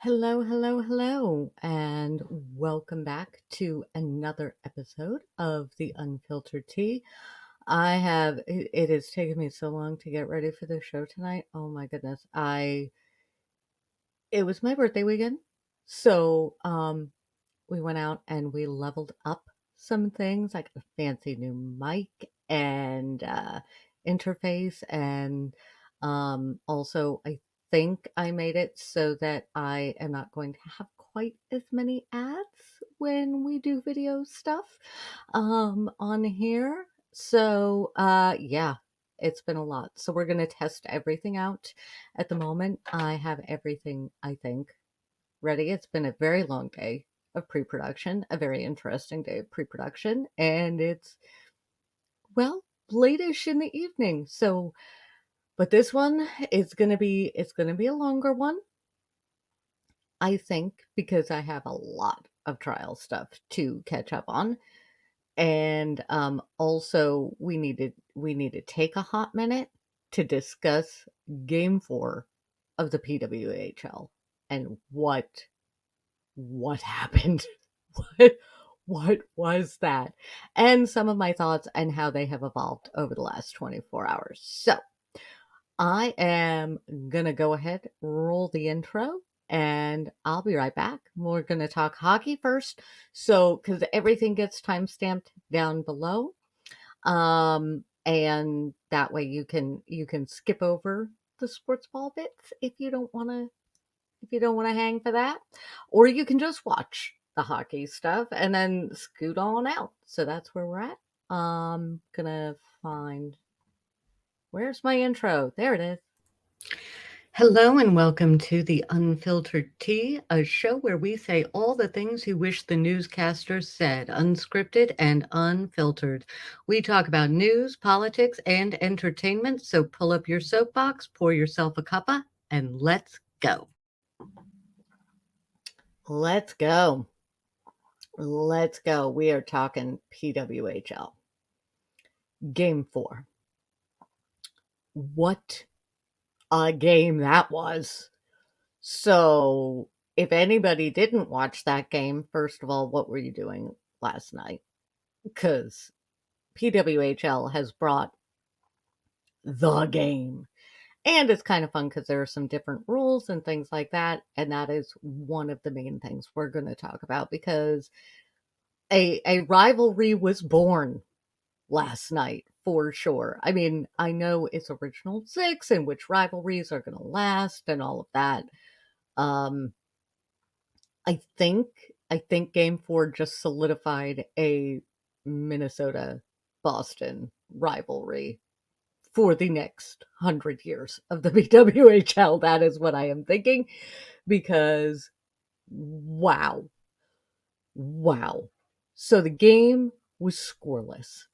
Hello, hello, hello, and welcome back to another episode of the Unfiltered Tea. It has taken me so long to get ready for the show tonight. Oh my goodness. It was my birthday weekend. So we went out and we leveled up some things. I got a fancy new mic and interface, and also I think I made it so that I am not going to have quite as many ads when we do video stuff on here. Yeah, it's been a lot. So we're going to test everything out. At the moment, I have everything, I think, ready. It's been a very long day of pre production, a very interesting day of pre production, and well, late-ish in the evening. But this one is it's gonna be a longer one, I think, because I have a lot of trial stuff to catch up on. And also we need to take a hot minute to discuss game 4 of the PWHL and what happened. what what was that? And some of my thoughts and how they have evolved over the last 24 hours. So I am gonna go ahead, roll the intro, and I'll be right back. We're gonna talk hockey first. So because everything gets time stamped down below. And that way you can skip over the sports ball bits if you don't want to hang for that, or you can just watch the hockey stuff and then scoot on out. So that's where we're at. Gonna find where's my intro? There it is. Hello and welcome to the Unfiltered Tea, a show where we say all the things you wish the newscasters said, unscripted and unfiltered. We talk about news, politics, and entertainment. So pull up your soapbox, pour yourself a cuppa, and let's go. Let's go. Let's go. We are talking PWHL. Game 4. What a game that was. So, if anybody didn't watch that game, first of all, what were you doing last night? Because PWHL has brought the game. And it's kind of fun because there are some different rules and things like that. And that is one of the main things we're going to talk about because a rivalry was born last night for sure. I mean, I know it's original six and which rivalries are going to last and all of that. Um, I think Game 4 just solidified a Minnesota Boston rivalry for the next 100 years of the BWHL. That is what I am thinking because wow. Wow. So the game was scoreless.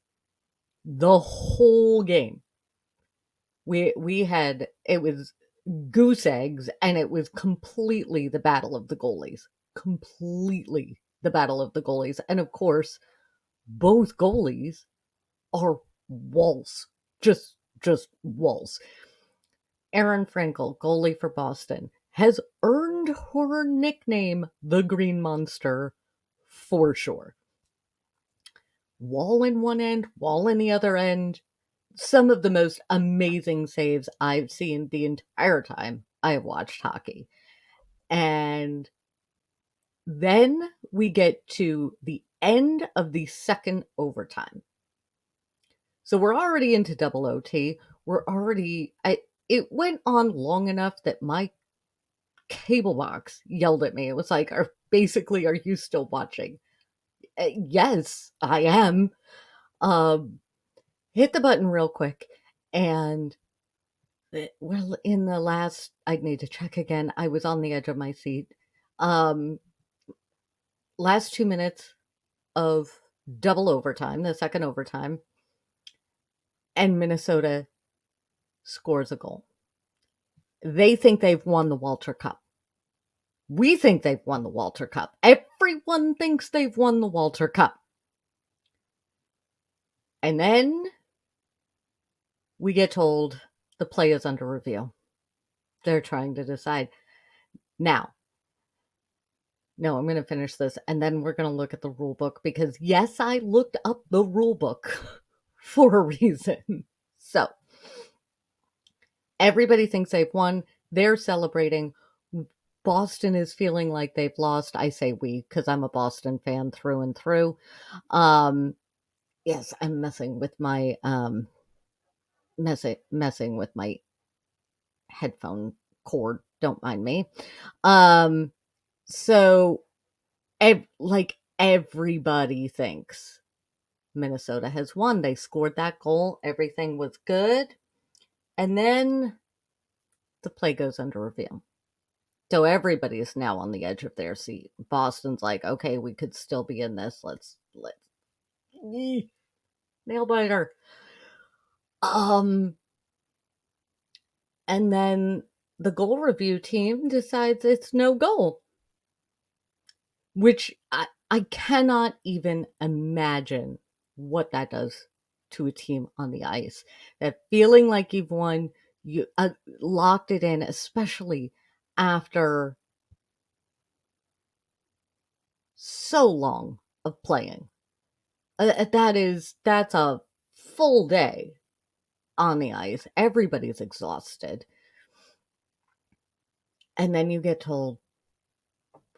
The whole game. We had it was goose eggs, and it was completely the battle of the goalies. Completely the battle of the goalies. And of course, both goalies are walls. Just walls. Erin Frankel, goalie for Boston, has earned her nickname the Green Monster for sure. Wall in one end, wall in the other end. Some of the most amazing saves I've seen the entire time I have watched hockey. And then we get to the end of the second overtime. So we're already into double OT. It went on long enough that my cable box yelled at me. It was like, are you still watching? Yes, I am. Um, Hit the button real quick. And well, in the last, I'd need to check again. I was on the edge of my seat. Um, Last 2 minutes of double overtime, the second overtime, and Minnesota scores a goal. They think they've won the Walter Cup. We think they've won the Walter Cup. Everyone thinks they've won the Walter Cup. And then we get told the play is under review. They're trying to decide. Now, No, I'm going to finish this and then we're going to look at the rule book because, yes, I looked up the rule book for a reason. So, everybody thinks they've won. They're celebrating. Boston is feeling like they've lost. I say we because I'm a Boston fan through and through. Um, yes, I'm messing with my messing with my headphone cord. Don't mind me. Um, so like everybody thinks Minnesota has won. They scored that goal. Everything was good. And then the play goes under review. So everybody is now on the edge of their seat. Boston's like, okay, we could still be in this. Let's nail biter. Um, and then the goal review team decides it's no goal, which I cannot even imagine what that does to a team on the ice. That feeling like you've won, you locked it in, especially after so long of playing. That's a full day on the ice. Everybody's exhausted. And then you get told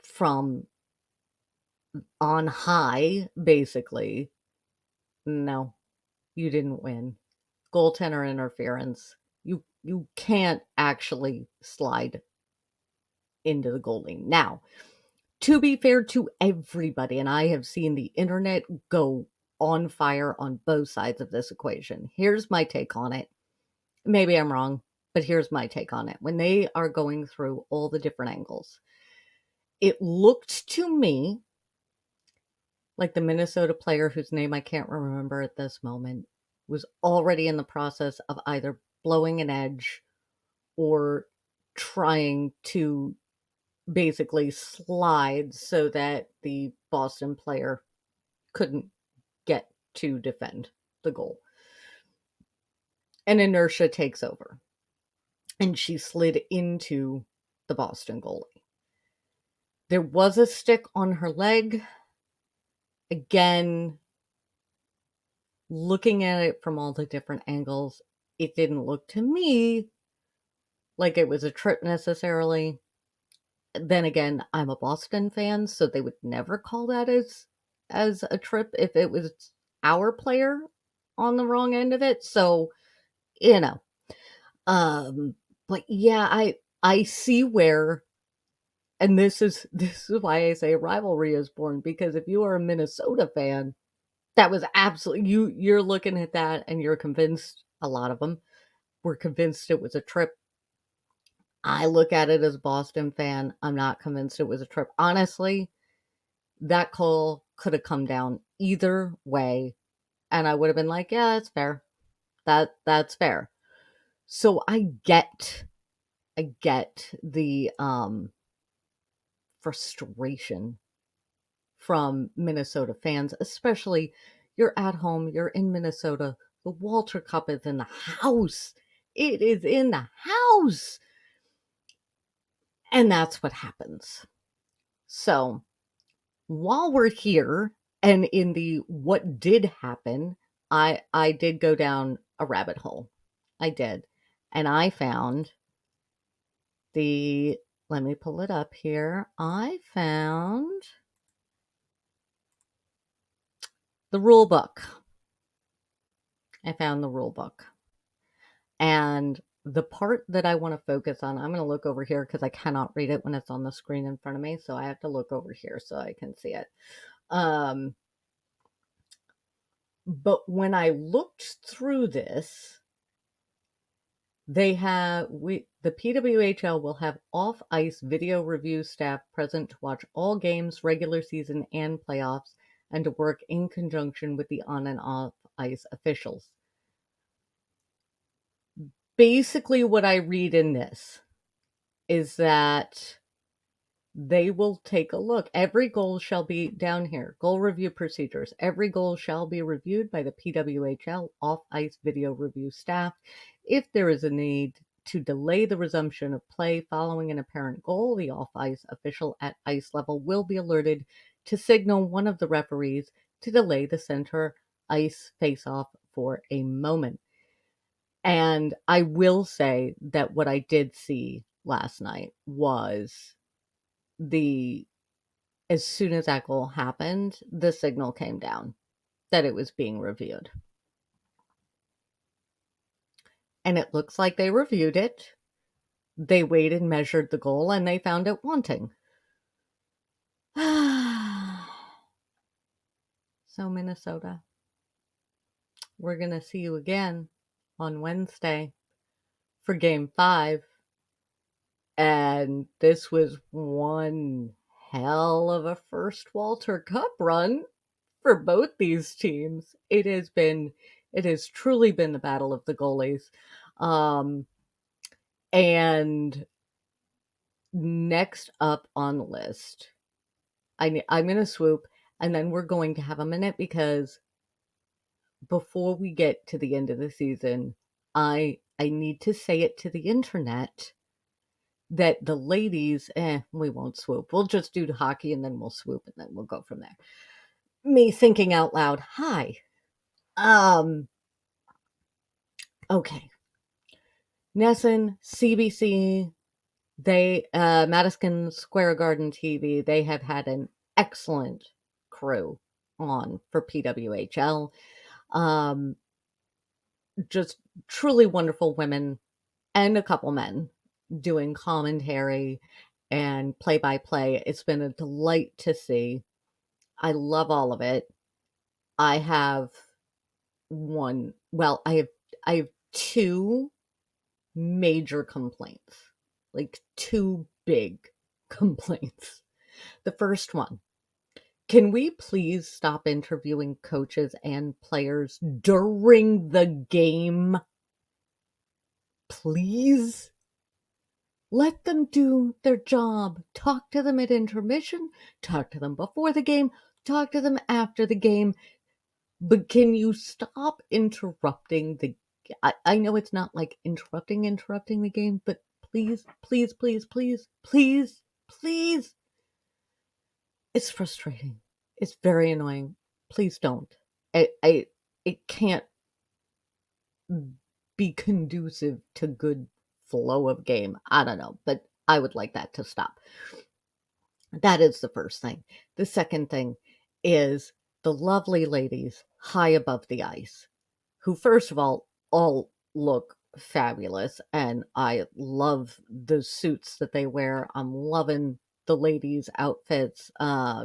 from on high, basically, no, you didn't win. Goaltender interference. You can't actually slide into the goalie. Now, to be fair to everybody, and I have seen the internet go on fire on both sides of this equation. Here's my take on it. Maybe I'm wrong, but here's my take on it. When they are going through all the different angles, it looked to me like the Minnesota player whose name I can't remember at this moment was already in the process of either blowing an edge or trying to basically slide so that the Boston player couldn't get to defend the goal. And inertia takes over. And she slid into the Boston goalie. There was a stick on her leg. Again, looking at it from all the different angles, it didn't look to me like it was a trip necessarily. Then again, I'm a Boston fan, so they would never call that as a trip if it was our player on the wrong end of it. So, you know. Um but yeah, I see where, and this is why I say a rivalry is born, because if you are a Minnesota fan, that was absolutely you're looking at that and you're convinced, a lot of them were convinced it was a trip. I look at it as a Boston fan. I'm not convinced it was a trip. Honestly, that call could have come down either way, and I would have been like, yeah, that's fair. That's fair. So I get the frustration from Minnesota fans, especially you're at home, you're in Minnesota. The Walter Cup is in the house. It is in the house. And that's what happens. So while we're here and in the what did happen, I did go down a rabbit hole. I did. And I found the let me pull it up here. I found the rule book. I found the rule book. And the part that I want to focus on, I'm going to look over here because I cannot read it when it's on the screen in front of me. So I have to look over here so I can see it. But when I looked through this, the PWHL will have off ice video review staff present to watch all games, regular season, and playoffs, and to work in conjunction with the on and off ice officials. Basically, what I read in this is that they will take a look. Every goal shall be down here. Goal review procedures. Every goal shall be reviewed by the PWHL off-ice video review staff. If there is a need to delay the resumption of play following an apparent goal, the off-ice official at ice level will be alerted to signal one of the referees to delay the center ice face-off for a moment. And I will say that what I did see last night was as soon as that goal happened, the signal came down that it was being reviewed. And it looks like they reviewed it. They weighed and measured the goal, and they found it wanting. So, Minnesota, we're going to see you again on Wednesday for Game 5. And this was one hell of a first Walter Cup run for both these teams. It has truly been the battle of the goalies. And next up on the list, I'm going to swoop, and then we're going to have a minute because before we get to the end of the season, I need to say it to the internet that the ladies, we won't swoop. We'll just do the hockey and then we'll swoop and then we'll go from there. Me thinking out loud, hi. Okay. Nesson, CBC, Madison Square Garden TV, they have had an excellent crew on for PWHL. Just truly wonderful women and a couple men doing commentary and play-by-play. It's been a delight to see. I love all of it. I have I have two major complaints, like two big complaints. The first one, can we please stop interviewing coaches and players during the game? Please? Let them do their job. Talk to them at intermission, talk to them before the game, talk to them after the game. But can you stop interrupting I know it's not like interrupting the game, but please, please, please, please, please, please. It's frustrating. It's very annoying. Please don't. It can't be conducive to good flow of game. I don't know, but I would like that to stop. That is the first thing. The second thing is the lovely ladies high above the ice, who, first of all look fabulous, and I love the suits that they wear. I'm loving the ladies' outfits,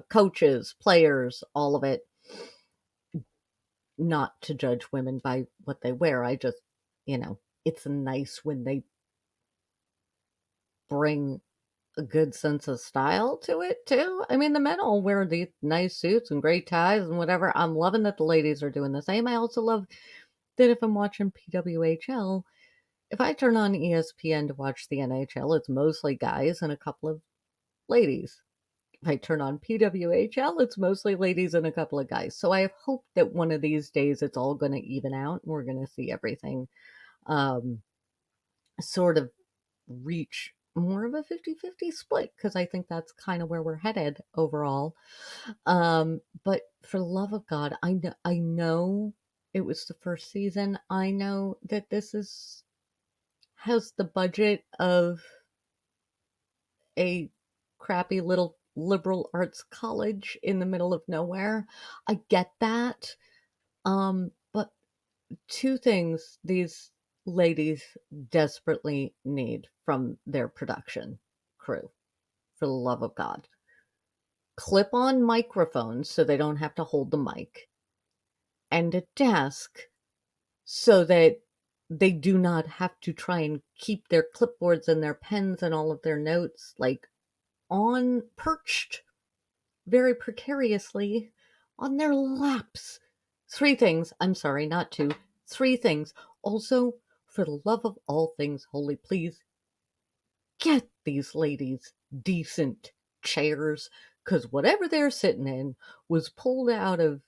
coaches, players, all of it. Not to judge women by what they wear. I just, it's nice when they bring a good sense of style to it too. I mean, the men all wear these nice suits and great ties and whatever. I'm loving that the ladies are doing the same. I also love that if I'm watching PWHL, if I turn on ESPN to watch the NHL, it's mostly guys and a couple of ladies. If I turn on PWHL, it's mostly ladies and a couple of guys. So I hope that one of these days it's all going to even out and we're going to see everything sort of reach more of a 50-50 split, because I think that's kind of where we're headed overall. But for the love of God, I know it was the first season. I know that this has the budget of a crappy little liberal arts college in the middle of nowhere. I get that. But two things these ladies desperately need from their production crew, for the love of God. Clip-on microphones so they don't have to hold the mic, and a desk so that they do not have to try and keep their clipboards and their pens and all of their notes like on perched very precariously on their laps. Three things. I'm sorry, not two. Three things. Also, for the love of all things holy, please get these ladies decent chairs, because whatever they're sitting in was pulled out of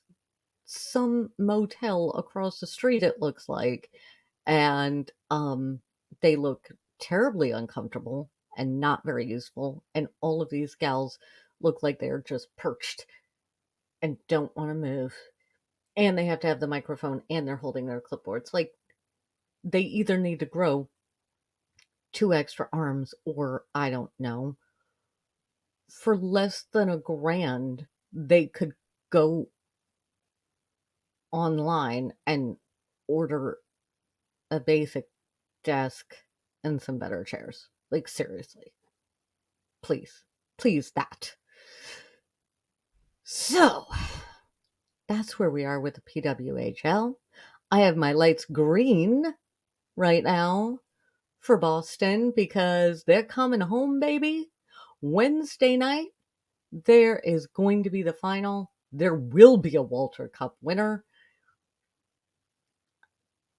some motel across the street, it looks like. And they look terribly uncomfortable and not very useful, and all of these gals look like they're just perched and don't want to move. And they have to have the microphone and they're holding their clipboards. Like, they either need to grow 2 extra arms or I don't know. For less than $1,000, they could go online and order a basic desk and some better chairs. Like, seriously. Please. Please, that. So, that's where we are with the PWHL. I have my lights green right now for Boston because they're coming home, baby. Wednesday night, there is going to be the final. There will be a Walter Cup winner.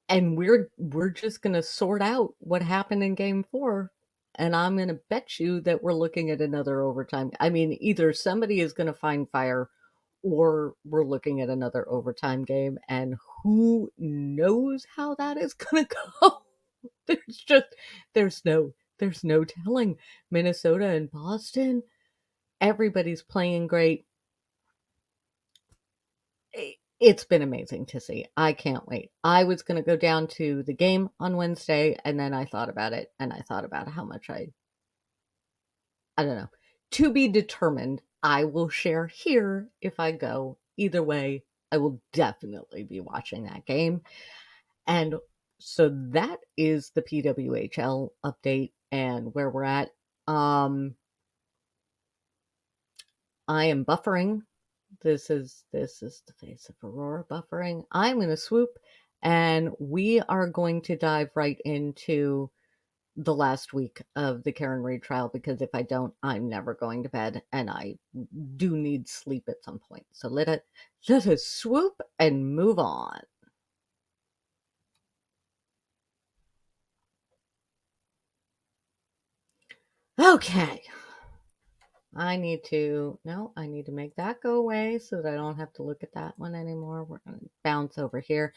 And we're just going to sort out what happened in game 4, and I'm going to bet you that we're looking at another overtime. I mean, either somebody is going to find fire or we're looking at another overtime game, and who knows how that is going to go. There's no telling. Minnesota and Boston, everybody's playing great. It's been amazing to see. I can't wait. I was going to go down to the game on Wednesday, and then I thought about it, and I thought about how much I don't know. To be determined. I will share here if I go. Either way, I will definitely be watching that game. And so that is the PWHL update and where we're at. I am buffering. This is the face of Aurora buffering. I'm going to swoop, and we are going to dive right into the last week of the Karen Reid trial, because if I don't, I'm never going to bed, and I do need sleep at some point. So let us swoop and move on. Okay. I need to make that go away so that I don't have to look at that one anymore. We're going to bounce over here.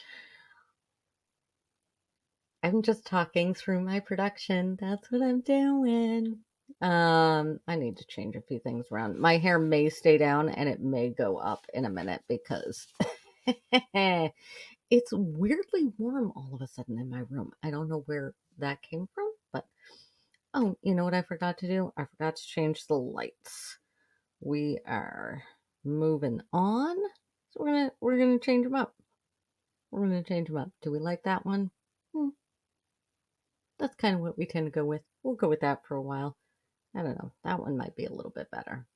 I'm just talking through my production. That's what I'm doing. I need to change a few things around. My hair may stay down and it may go up in a minute because it's weirdly warm all of a sudden in my room. I don't know where that came from, but oh, you know what I forgot to do? I forgot to change the lights. We are moving on. So we're gonna change them up. We're gonna change them up. Do we like that one? That's kind of what we tend to go with. We'll go with that for a while. I don't know. That one might be a little bit better.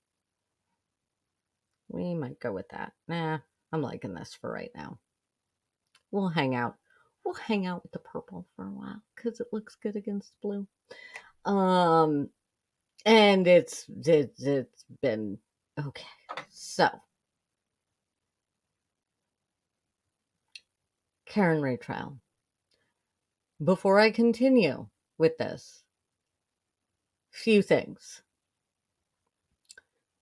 We might go with that. Nah, I'm liking this for right now. We'll hang out. We'll hang out with the purple for a while because it looks good against blue. And it's been okay. So, Karen Reid trial. Before I continue with this, few things.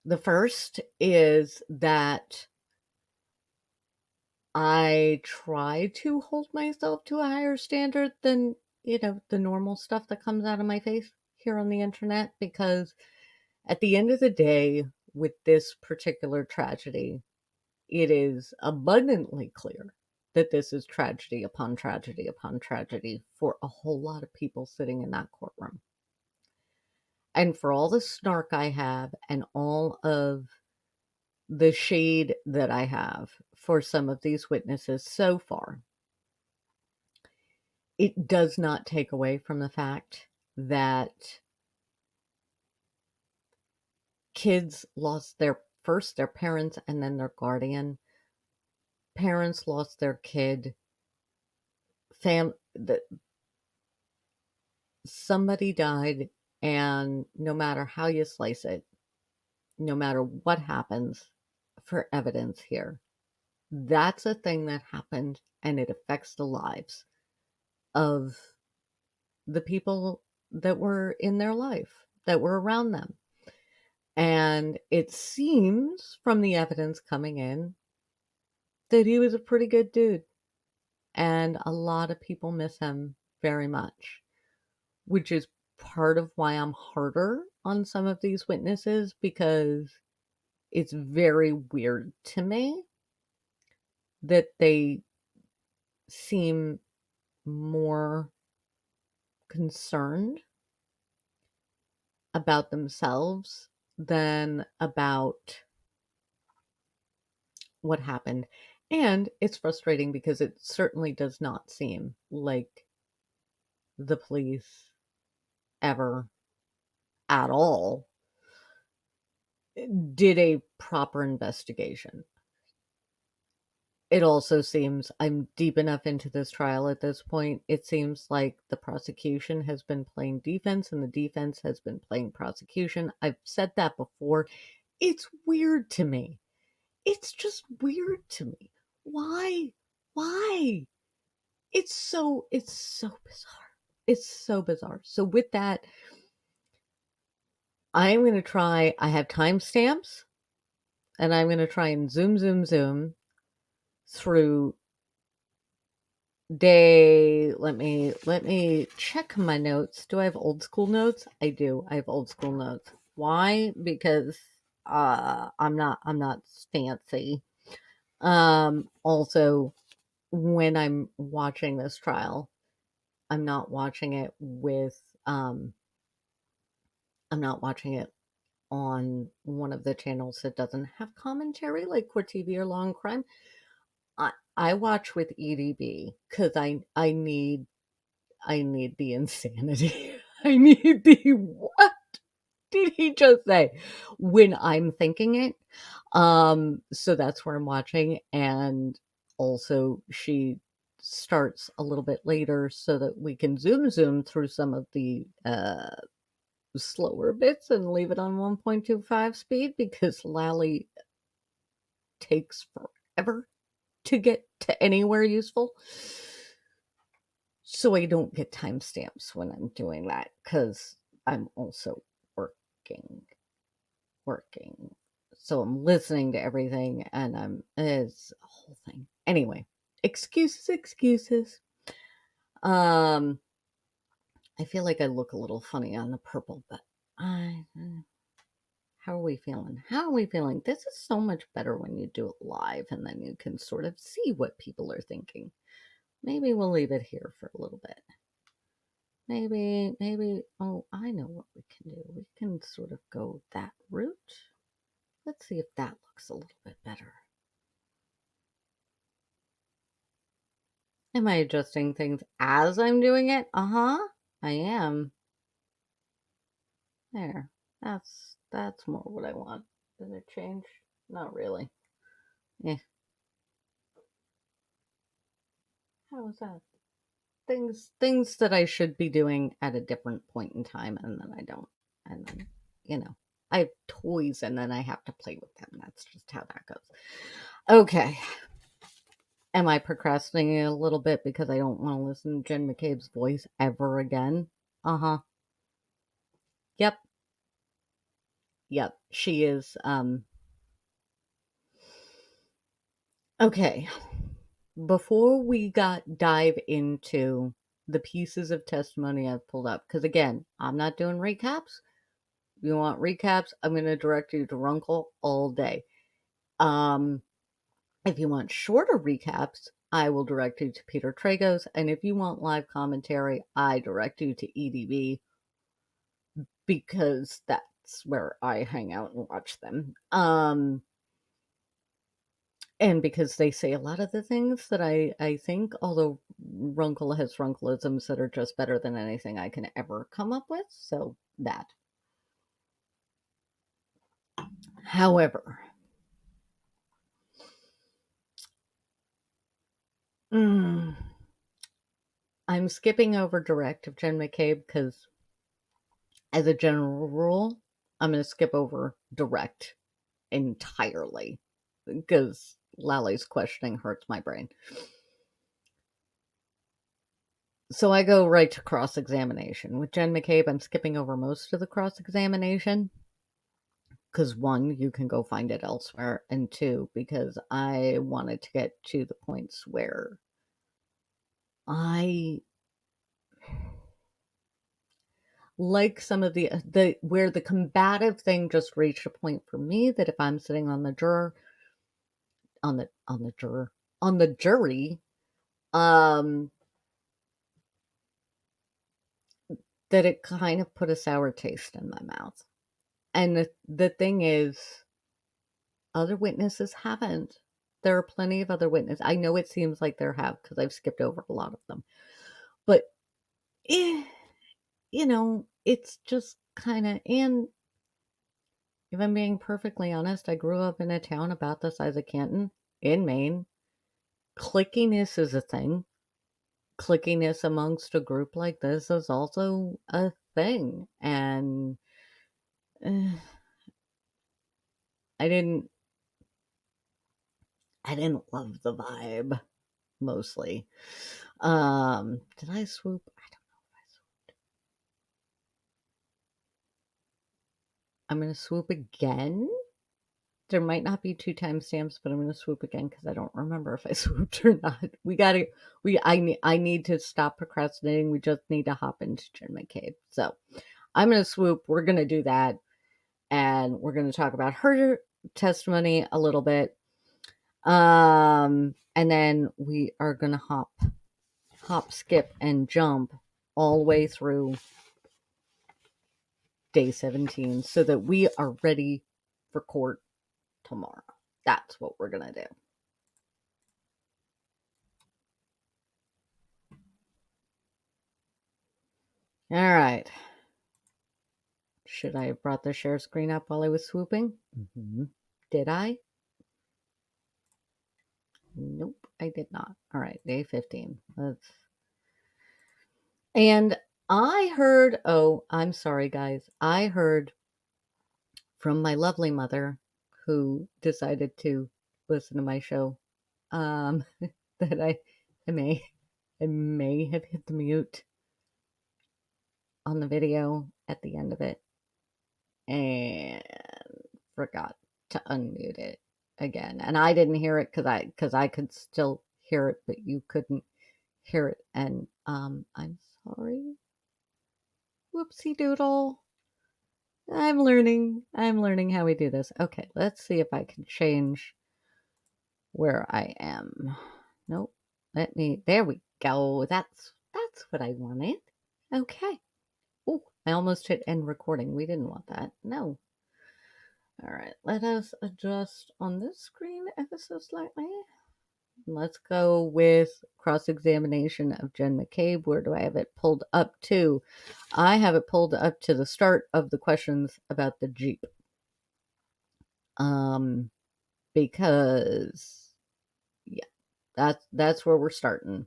The first is that I try to hold myself to a higher standard than, the normal stuff that comes out of my face here on the internet, because at the end of the day, with this particular tragedy, it is abundantly clear that this is tragedy upon tragedy upon tragedy for a whole lot of people sitting in that courtroom. And for all the snark I have and all of the shade that I have for some of these witnesses so far, it does not take away from the fact that kids lost their parents and then their guardian. Parents lost their kid. Somebody died, and no matter how you slice it, no matter what happens for evidence here, that's a thing that happened, and it affects the lives of the people that were in their life, that were around them. And it seems from the evidence coming in that he was a pretty good dude. And a lot of people miss him very much, which is part of why I'm harder on some of these witnesses, because it's very weird to me that they seem more concerned about themselves than about what happened. And it's frustrating because it certainly does not seem like the police ever at all did a proper investigation. It also seems, I'm deep enough into this trial at this point, it seems like the prosecution has been playing defense and the defense has been playing prosecution. I've said that before. It's weird to me. It's just weird to me. Why? Why? It's so bizarre. It's so bizarre. So with that, I'm going to try, I have timestamps, and I'm going to try and zoom through day. Let me check my notes. Do I have old school notes? I do. I have old school notes. Why? Because I'm not fancy. Also, when I'm watching this trial, I'm not watching it with I'm not watching it on one of the channels that doesn't have commentary like Court TV or Law and Crime. I watch with EDB because I need the insanity. I need the what did he just say when I'm thinking it. So that's where I'm watching, and also she starts a little bit later so that we can zoom through some of the slower bits and leave it on 1.25 speed because Lally takes forever to get to anywhere useful. So I don't get timestamps when I'm doing that because I'm also working. So I'm listening to everything and it's a whole thing. Anyway, excuses. Um, I feel like I look a little funny on the purple, but how are we feeling? How are we feeling? This is so much better when you do it live and then you can sort of see what people are thinking. Maybe we'll leave it here for a little bit. Maybe, oh, I know what we can do. We can sort of go that route. Let's see if that looks a little bit better. Am I adjusting things as I'm doing it? I am. There. That's more what I want. Did it change? Not really. Yeah. How was that? Things that I should be doing at a different point in time and then I don't. And then, I have toys and then I have to play with them. That's just how that goes. Okay. Am I procrastinating a little bit because I don't want to listen to Jen McCabe's voice ever again? Uh-huh. Yep. Yep. She is okay. Before we dive into the pieces of testimony I've pulled up, because again, I'm not doing recaps. If you want recaps, I'm going to direct you to Runkle all day. If you want shorter recaps, I will direct you to Peter Tragos, and if you want live commentary, I direct you to EDB because that's where I hang out and watch them. And because they say a lot of the things that I think, although Runkle has Runkleisms that are just better than anything I can ever come up with, so that. However, I'm skipping over direct of Jen McCabe because, as a general rule, I'm going to skip over direct entirely because Lally's questioning hurts my brain. So I go right to cross-examination. With Jen McCabe, I'm skipping over most of the cross-examination because, one, you can go find it elsewhere, and two, because I wanted to get to the points where I like some of the where the combative thing just reached a point for me that if I'm sitting on the jury, um, that it kind of put a sour taste in my mouth. And the thing is, other witnesses haven't. There are plenty of other witnesses. I know it seems like there have because I've skipped over a lot of them. But, eh, it's just kind of, and if I'm being perfectly honest, I grew up in a town about the size of Canton in Maine. Clickiness is a thing. Clickiness amongst a group like this is also a thing. And eh, I didn't I didn't love the vibe mostly. Did I swoop? I don't know if I swooped. I'm gonna swoop again. There might not be 2 timestamps, but I'm gonna swoop again because I don't remember if I swooped or not. I need to stop procrastinating. We just need to hop into Jen McCabe. So I'm gonna swoop. We're gonna do that, and we're gonna talk about her testimony a little bit. And then we are gonna hop, skip, and jump all the way through day 17 so that we are ready for court tomorrow. That's what we're going to do. All right. Should I have brought the share screen up while I was swooping? Mm-hmm. Did I? Nope, I did not. All right, day 15. And I heard, I'm sorry, guys. I heard from my lovely mother who decided to listen to my show that I may have hit the mute on the video at the end of it and forgot to unmute it again. And I didn't hear it because I could still hear it, but you couldn't hear it. And I'm sorry. Whoopsie doodle. I'm learning how we do this. Okay, let's see if I can change where I am. Nope. There we go. That's what I wanted. Okay. Oh, I almost hit end recording. We didn't want that. No. All right, let us adjust on this screen ever so slightly. Let's go with cross-examination of Jen McCabe. Where do I have it pulled up to? I have it pulled up to the start of the questions about the Jeep. Because yeah, that's where we're starting.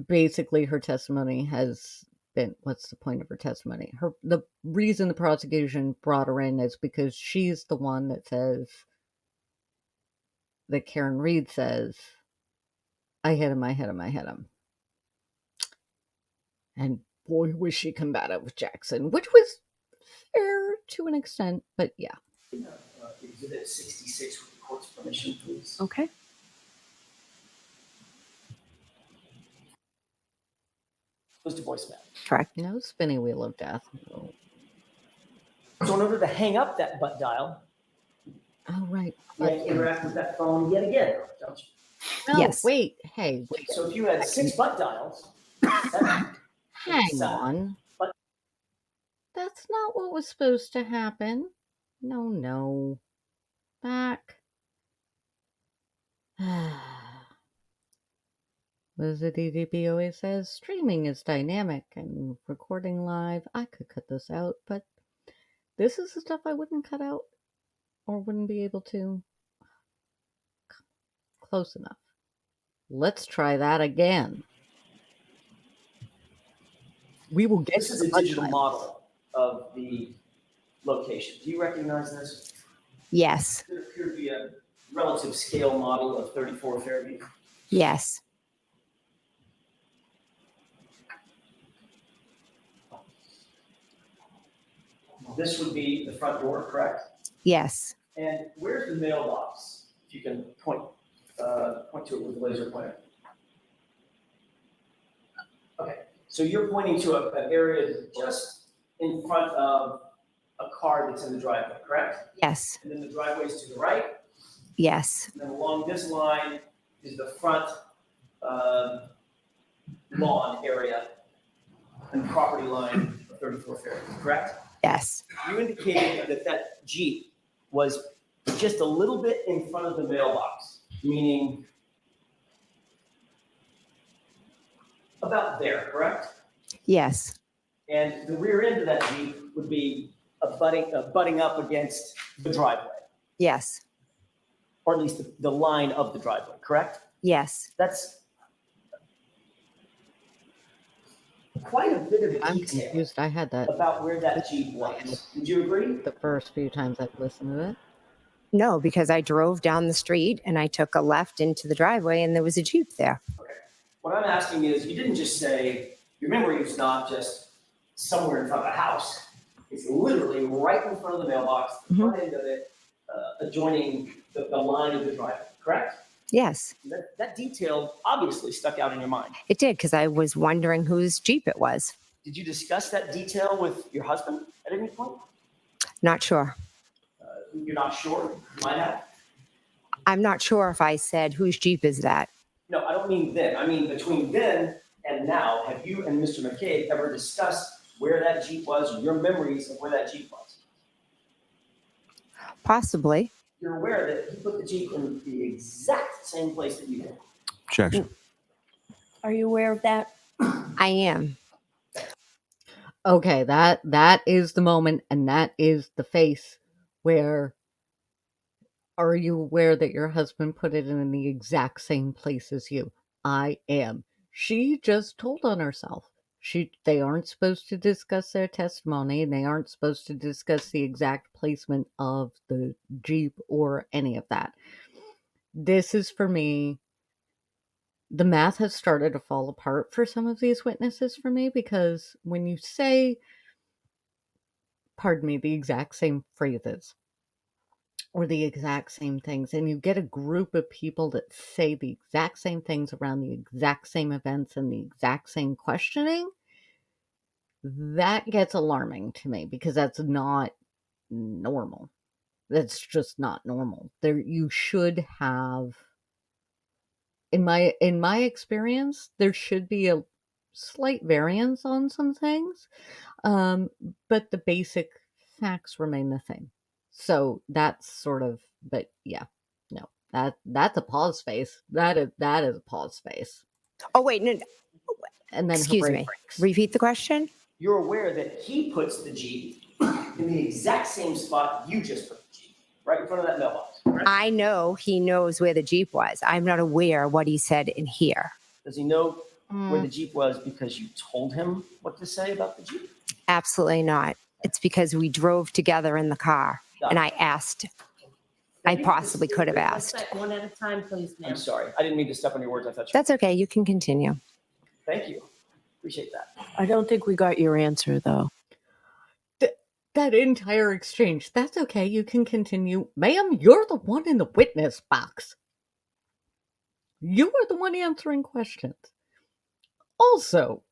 Basically, her testimony has been, what's the point of her testimony? The reason the prosecution brought her in is because she's the one that says, that Karen Reed says, I hit him. And boy, was she combative with Jackson, which was fair to an extent, but yeah. Exhibit 66 with the court's permission, please. Okay. Goes to voicemail. Correct. No spinning wheel of death. So in order to hang up that butt dial, oh right, you have to interact with that phone yet again, don't you? No, yes. Wait. So if you had 6 butt dials, 7, hang on. But that's not what was supposed to happen. No. Back. What does the DDP always says? Streaming is dynamic and recording live. I could cut this out, but this is the stuff I wouldn't cut out or wouldn't be able to. Close enough. Let's try that again. We will get this is a digital model of the location. Do you recognize this? Yes. There appear to be a relative scale model of 34 Fairview. Yes. This would be the front door, correct? Yes. And where's the mailbox? If you can point to it with a laser pointer. Okay, so you're pointing to an area just in front of a car that's in the driveway, correct? Yes. And then the driveway's to the right, Yes. and then along this line is the front lawn area and property line of 34 Fairview, correct? Yes. You indicated that that Jeep was just a little bit in front of the mailbox, meaning about there, correct? Yes. And the rear end of that Jeep would be butting up against the driveway, Yes. or at least the line of the driveway, correct? Yes. That's quite a bit of I'm detail confused. I had that about where that Jeep was. Would you agree? the first few times I've listened to it. No, because I drove down the street and I took a left into the driveway and there was a Jeep there. Okay. What I'm asking is, you didn't just say, your memory is not just somewhere in front of a house. It's literally right in front of the mailbox, the front end of it, adjoining the line of the driveway, correct? Yes, That detail obviously stuck out in your mind. it did because I was wondering whose Jeep it was. Did you discuss that detail with your husband at any point? Not sure. You're not sure? You might have. I'm not sure if I said whose Jeep is that. No, I don't mean then. I mean between then and now, have you and Mr. McCabe ever discussed where that Jeep was, or your memories of where that Jeep was? Possibly. You're aware that he put the Jeep in the exact same place that you did. Objection. Are you aware of that? I am. Okay, that is the moment, and that is the face where. Are you aware that your husband put it in the exact same place as you? I am. She just told on herself. They aren't supposed to discuss their testimony, and they aren't supposed to discuss the exact placement of the Jeep or any of that. This is, for me, the math has started to fall apart for some of these witnesses for me, because when you say, pardon me, the exact same phrases or the exact same things, and you get a group of people that say the exact same things around the exact same events and the exact same questioning, that gets alarming to me, because that's not normal. That's just not normal. There, you should have, in my experience, there should be a slight variance on some things, but the basic facts remain the same. So that's sort of, but yeah, no, that's a pause face. That is a pause face. Oh, wait. No, And then her excuse brain me. breaks. Repeat the question. You're aware that he puts the Jeep in the exact same spot you just put the Jeep, right in front of that mailbox, correct? I know he knows where the Jeep was. I'm not aware what he said in here. Does he know where the Jeep was because you told him what to say about the Jeep? Absolutely not. It's because we drove together in the car and I asked. I possibly could have asked. One at a time, please, ma'am. I'm sorry. I didn't mean to step on your words. I thought you. That's okay. You can continue. Thank you. Appreciate that. I don't think we got your answer, though. That entire exchange. That's okay. You can continue. Ma'am, you're the one in the witness box. You are the one answering questions. Also,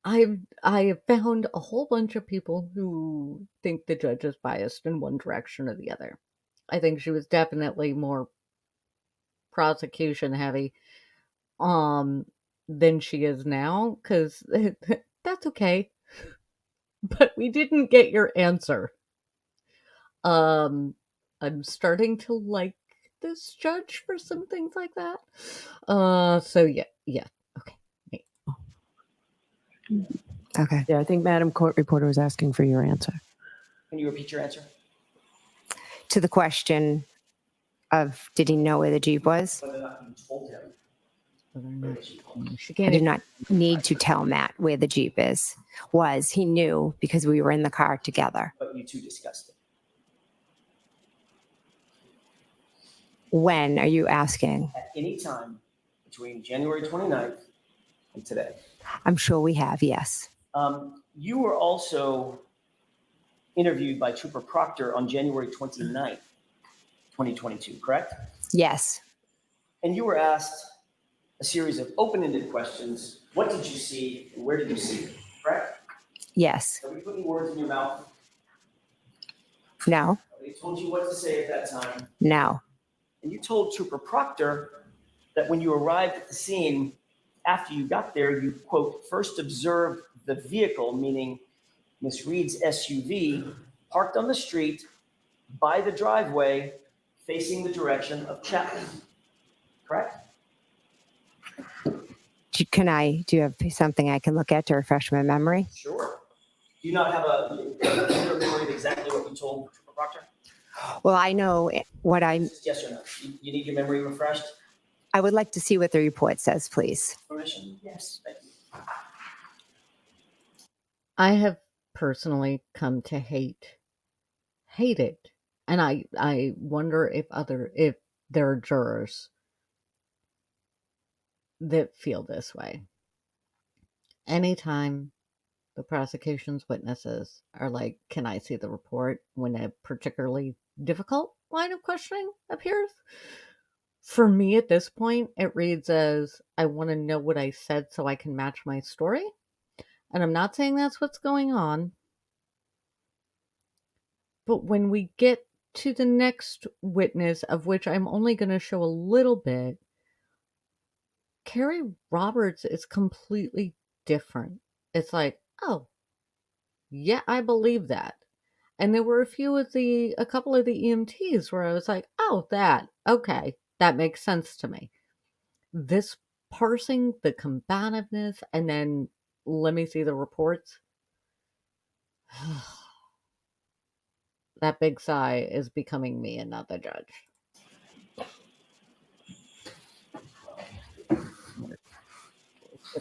I have found a whole bunch of people who think the judge is biased in one direction or the other. I think she was definitely more prosecution heavy than she is now, because that's okay. But we didn't get your answer. I'm starting to like this judge for some things like that. So yeah, okay. Okay. Yeah, I think Madam Court Reporter was asking for your answer. Can you repeat your answer? To the question of did he know where the Jeep was? Whether or not you told him where the Jeep was. She I can't did not need to tell Matt where the Jeep was. He knew because we were in the car together. But you two discussed it. When are you asking? At any time between January 29th and today. I'm sure we have, yes. You were also interviewed by Trooper Proctor on January 29th, 2022, correct? Yes. And you were asked a series of open-ended questions. What did you see and where did you see it, correct? Yes. Nobody put any words in your mouth. No. Nobody told you what to say at that time. No. And you told Trooper Proctor that when you arrived at the scene, after you got there, you, quote, first observed the vehicle, meaning Miss Reed's SUV, parked on the street by the driveway facing the direction of Chapman. Correct? Do you have something I can look at to refresh my memory? Sure. Do you not have a clear memory of exactly what you told Trooper Proctor? Well, I know what Just yes or no? You need your memory refreshed? I would like to see what the report says, please. Permission? Yes. Thank you. I have personally come to hate it. And I wonder if there are jurors that feel this way. Anytime the prosecution's witnesses are like, "Can I see the report?" when a particularly difficult line of questioning appears, for me at this point, it reads as, I want to know what I said so I can match my story. And I'm not saying that's what's going on. But when we get to the next witness, of which I'm only going to show a little bit, Kerry Roberts is completely different. It's like, oh, yeah, I believe that. And there were a couple of the EMTs where I was like, oh, okay, that makes sense to me. This parsing, the combativeness, and then let me see the reports. That big sigh is becoming me and not the judge.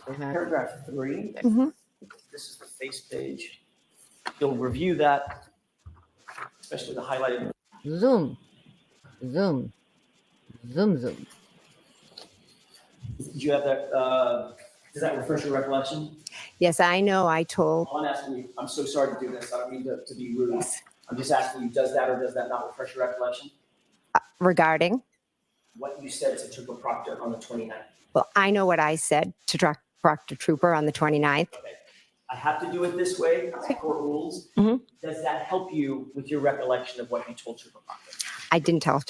Paragraph 3. Mhm. This is the face page. You'll review that, especially the highlighted. Zoom. Zoom. Zoom, zoom. Did you have that? Does that refresh your recollection? Yes, I know I told. All I'm asking you, I'm so sorry to do this. I don't mean to be rude. I'm just asking you, does that or does that not refresh your recollection? Regarding? What you said to Trooper Proctor on the 29th. Well, I know what I said to Proctor Trooper on the 29th. Okay. I have to do it this way, court rules. Mhm. Does that help you with your recollection of what you told Trooper Proctor? I didn't tell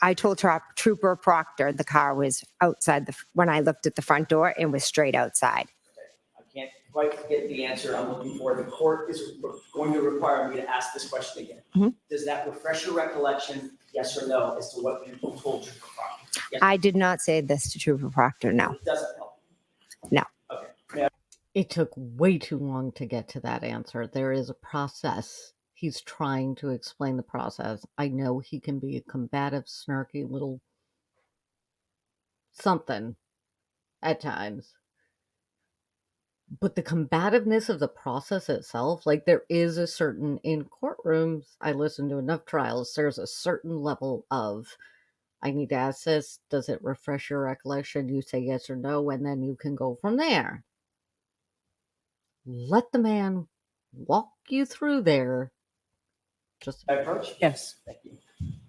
I told Trooper Proctor the car was outside when I looked at the front door and was straight outside. Okay. I can't quite get the answer I'm looking for. The court is going to require me to ask this question again. Mhm. Does that refresh your recollection, yes or no, as to what you told Trooper Proctor? Yes. I did not say this to Trooper Proctor, no. It doesn't help. No. Okay. It took way too long to get to that answer. There is a process. He's trying to explain the process. I know he can be a combative, snarky little something at times. But the combativeness of the process itself, like there is a certain, in courtrooms, I listen to enough trials, there's a certain level of, I need to ask this, does it refresh your recollection? You say yes or no, and then you can go from there. Let the man walk you through there. Just My approach? Yes. Thank you.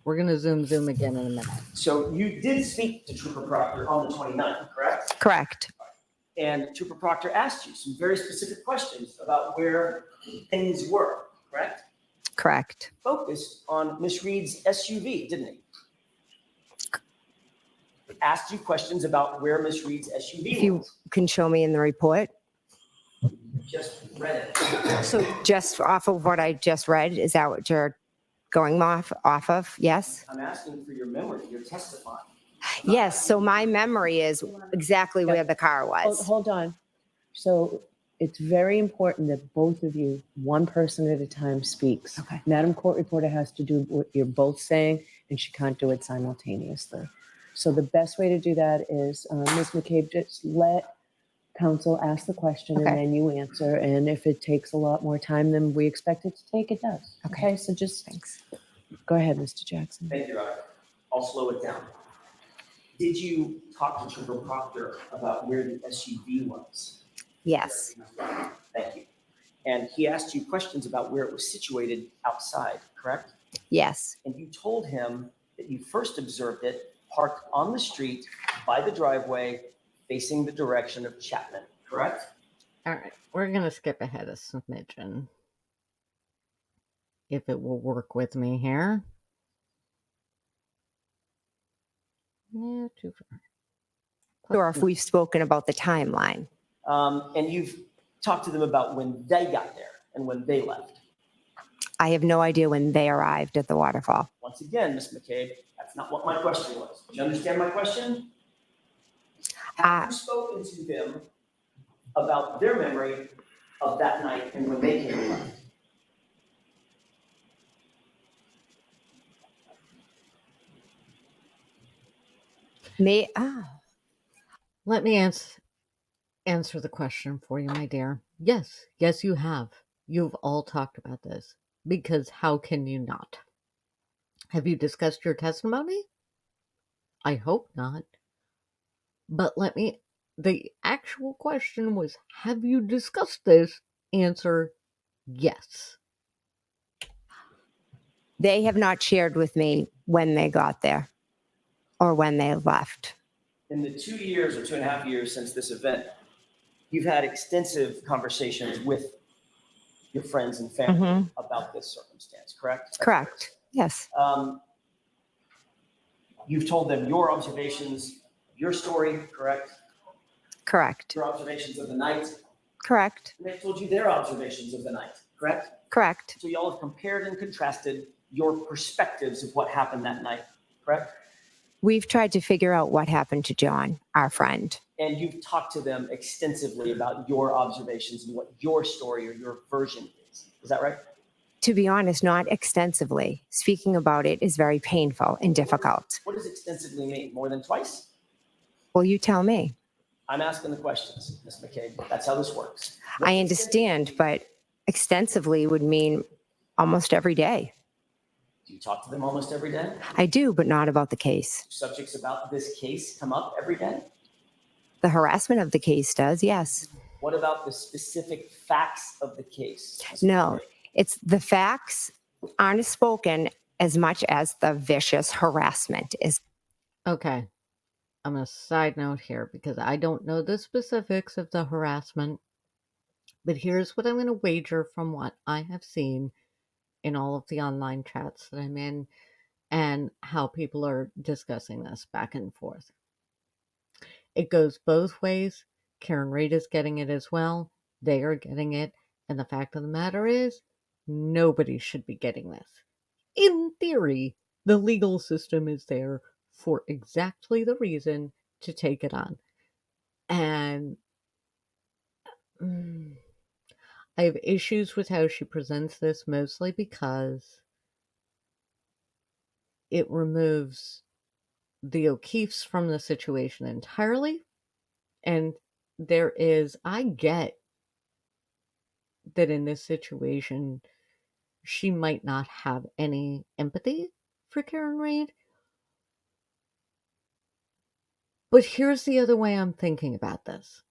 we're gonna zoom again in a minute. So you did speak to Trooper Proctor on the 29th, correct? Correct. And Trooper Proctor asked you some very specific questions about where things were, correct? Correct. Focused on Miss Reed's SUV, didn't he? Asked you questions about where Miss Reed's SUV If you was. can show me in the report. Just read it. So just off of what I just read, is that what you're going off of? Yes? I'm asking for your memory. You're testifying. Yes, so my memory is exactly where the car was. Hold on. So it's very important that both of you, one person at a time, speaks. Okay. Madam Court Reporter has to do what you're both saying, and she can't do it simultaneously. So the best way to do that is, Ms. McCabe, just let counsel ask the question Okay. and then you answer. And if it takes a lot more time than we expect it to take, it does. Okay. So just Thanks. go ahead, Mr. Jackson. Thank you, Your Honor. I'll slow it down. Did you talk to Trooper Proctor about where the SUV was? Yes. Thank you. And he asked you questions about where it was situated outside, correct? Yes. And you told him that you first observed it parked on the street by the driveway facing the direction of Chapman, correct? All right, we're going to skip ahead a smidgen. If it will work with me here. Yeah, too far. Or if we've spoken about the timeline. And you've talked to them about when they got there and when they left. I have no idea when they arrived at the waterfall. Once again, Ms. McCabe, that's not what my question was. Do you understand my question? Have you spoken to them about their memory of that night and when they came and left? Let me answer the question for you, my dear. Yes, you have. You've all talked about this because how can you not? Have you discussed your testimony? I hope not. But the actual question was, have you discussed this? Answer, yes. They have not shared with me when they got there or when they left. In the 2 years or 2.5 years since this event, you've had extensive conversations with your friends and family about this circumstance, correct? Correct. Yes. You've told them your observations, your story, correct? Correct. Your observations of the night. Correct. And they've told you their observations of the night, correct? Correct. So y'all have compared and contrasted your perspectives of what happened that night, correct? We've tried to figure out what happened to John, our friend. And you've talked to them extensively about your observations and what your story or your version is. Is that right? To be honest, not extensively. Speaking about it is very painful and difficult. What does extensively mean? More than twice? Well, you tell me. I'm asking the questions, Ms. McCabe. That's how this works. I understand, but extensively would mean almost every day. Do you talk to them almost every day? I do, but not about the case. Subjects about this case come up every day? The harassment of the case does, yes. What about the specific facts of the case? No, it's the facts aren't spoken as much as the vicious harassment is. Okay. I'm going to side note here because I don't know the specifics of the harassment, but here's what I'm going to wager from what I have seen in all of the online chats that I'm in and how people are discussing this back and forth. It goes both ways. Karen Reed is getting it as well. They are getting it. And the fact of the matter is, nobody should be getting this. In theory, the legal system is there for exactly the reason to take it on. And I have issues with how she presents this, mostly because it removes the O'Keeffes from the situation entirely. And I get that in this situation, she might not have any empathy for Karen Reed. But here's the other way I'm thinking about this,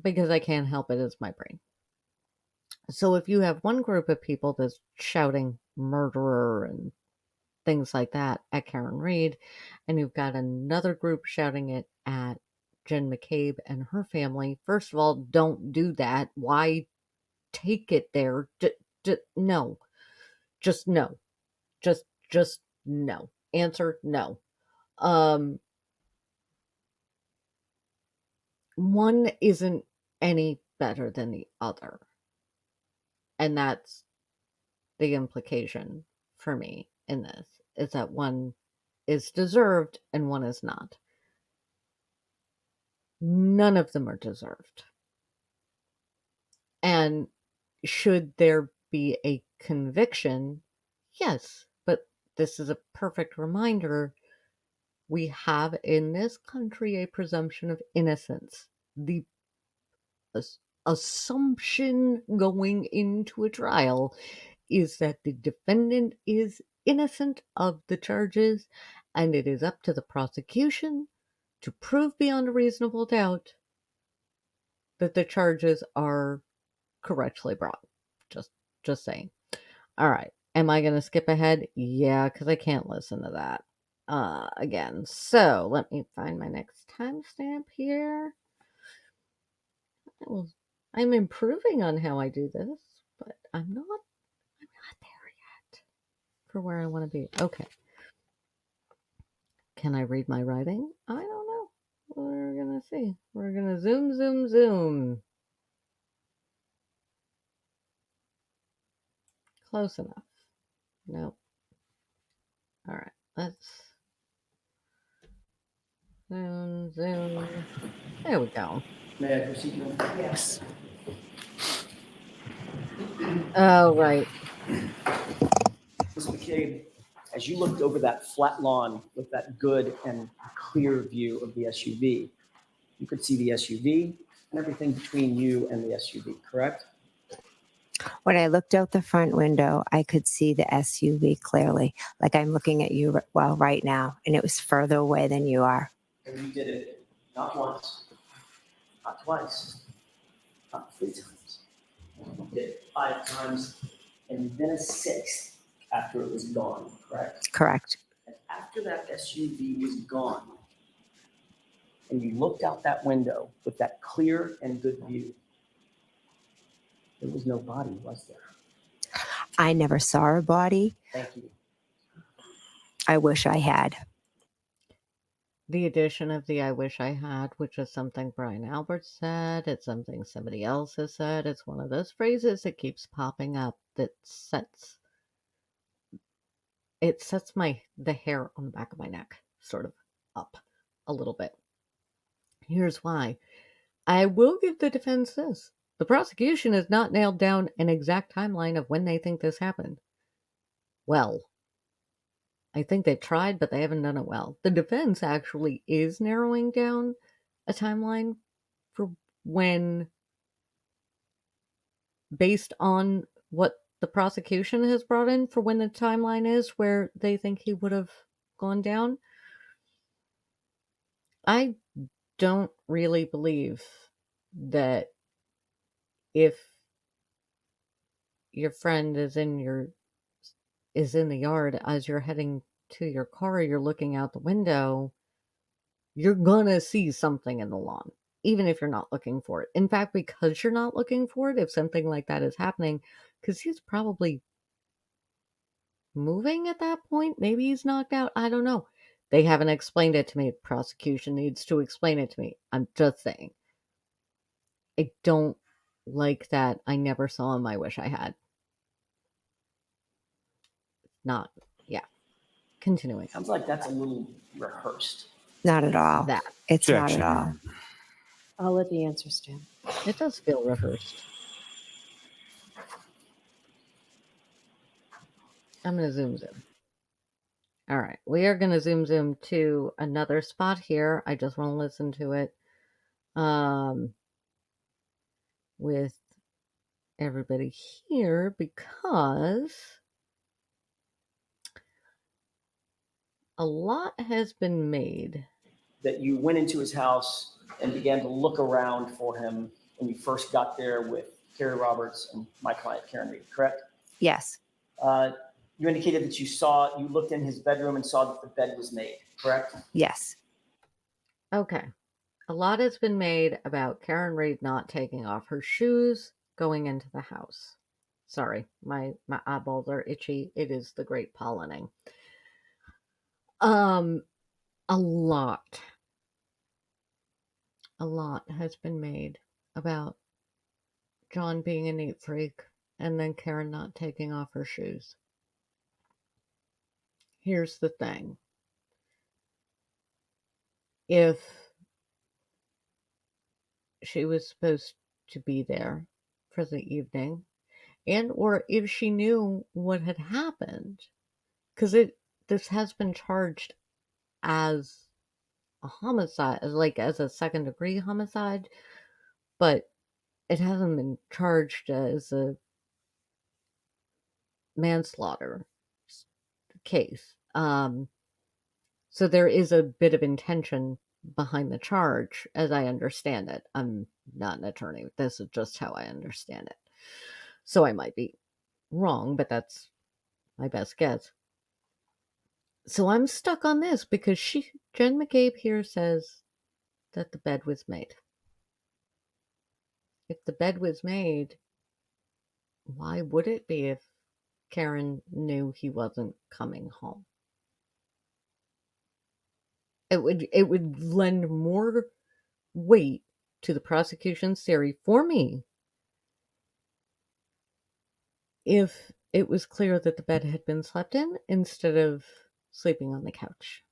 because I can't help it, it's my brain. So if you have one group of people that's shouting murderer and things like that at Karen Reed, and you've got another group shouting it at Jen McCabe and her family, first of all, don't do that. Why take it there? No. Just no. Just no. Answer no. One isn't any better than the other. And that's the implication for me in this, is that one is deserved and one is not. None of them are deserved. And should there be a conviction? Yes, but this is a perfect reminder. We have in this country a presumption of innocence. The assumption going into a trial is that the defendant is innocent of the charges, and it is up to the prosecution to prove beyond a reasonable doubt that the charges are correctly brought. Just saying. All right. Am I going to skip ahead? Yeah, because I can't listen to that again. So let me find my next timestamp here. I'm improving on how I do this, but I'm not there yet for where I want to be. Okay. Can I read my writing? I don't know. We're going to see. We're going to zoom. Close enough. Nope. All right. Let's zoom. There we go. May I proceed? Yes. Oh, right. Ms. McCabe, as you looked over that flat lawn with that good and clear view of the SUV, you could see the SUV and everything between you and the SUV, correct? When I looked out the front window, I could see the SUV clearly, like I'm looking at you right now, and it was further away than you are. And you did it not once, not twice, not 3 times. You did it 5 times, and then a 6th after it was gone, correct? Correct. And after that SUV was gone, and you looked out that window with that clear and good view, there was no body, was there? I never saw a body. Thank you. I wish I had. The addition of the I wish I had, which is something Brian Albert said. It's something somebody else has said. It's one of those phrases that keeps popping up that sets the hair on the back of my neck sort of up a little bit. Here's why. I will give the defense this. The prosecution has not nailed down an exact timeline of when they think this happened. Well, I think they've tried, but they haven't done it well. The defense actually is narrowing down a timeline for when, based on what the prosecution has brought in for when the timeline is where they think he would have gone down. I don't really believe that if your friend is in the yard as you're heading to your car, you're looking out the window, you're gonna see something in the lawn, even if you're not looking for it. In fact, because you're not looking for it, if something like that is happening, because he's probably moving at that point, maybe he's knocked out, I don't know. They haven't explained it to me. The prosecution needs to explain it to me. I'm just saying. I don't like that I never saw him. I wish I had. Not, yeah. Continuing. Sounds like that's a little rehearsed. Not at all. That. It's not at all. I'll let the answer stand. It does feel rehearsed. I'm going to zoom. All right. We are going to zoom to another spot here. I just want to listen to it with everybody here because a lot has been made. That you went into his house and began to look around for him when you first got there with Kerry Roberts and my client, Karen Reed, correct? Yes. You indicated that you looked in his bedroom and saw that the bed was made, correct? Yes. Okay. A lot has been made about Karen Reed not taking off her shoes going into the house. Sorry, my eyeballs are itchy. It is the great pollinating. A lot has been made about John being a neat freak and then Karen not taking off her shoes. Here's the thing. If she was supposed to be there for the evening, and or if she knew what had happened, because this has been charged as a homicide, like as a second-degree homicide, but it hasn't been charged as a manslaughter case. So there is a bit of intention behind the charge, as I understand it. I'm not an attorney. This is just how I understand it. So I might be wrong, but that's my best guess. So I'm stuck on this because Jen McCabe here says that the bed was made. if the bed was made, why would it be if Karen knew he wasn't coming home? It would lend more weight to the prosecution's theory for me if it was clear that the bed had been slept in instead of sleeping on the couch.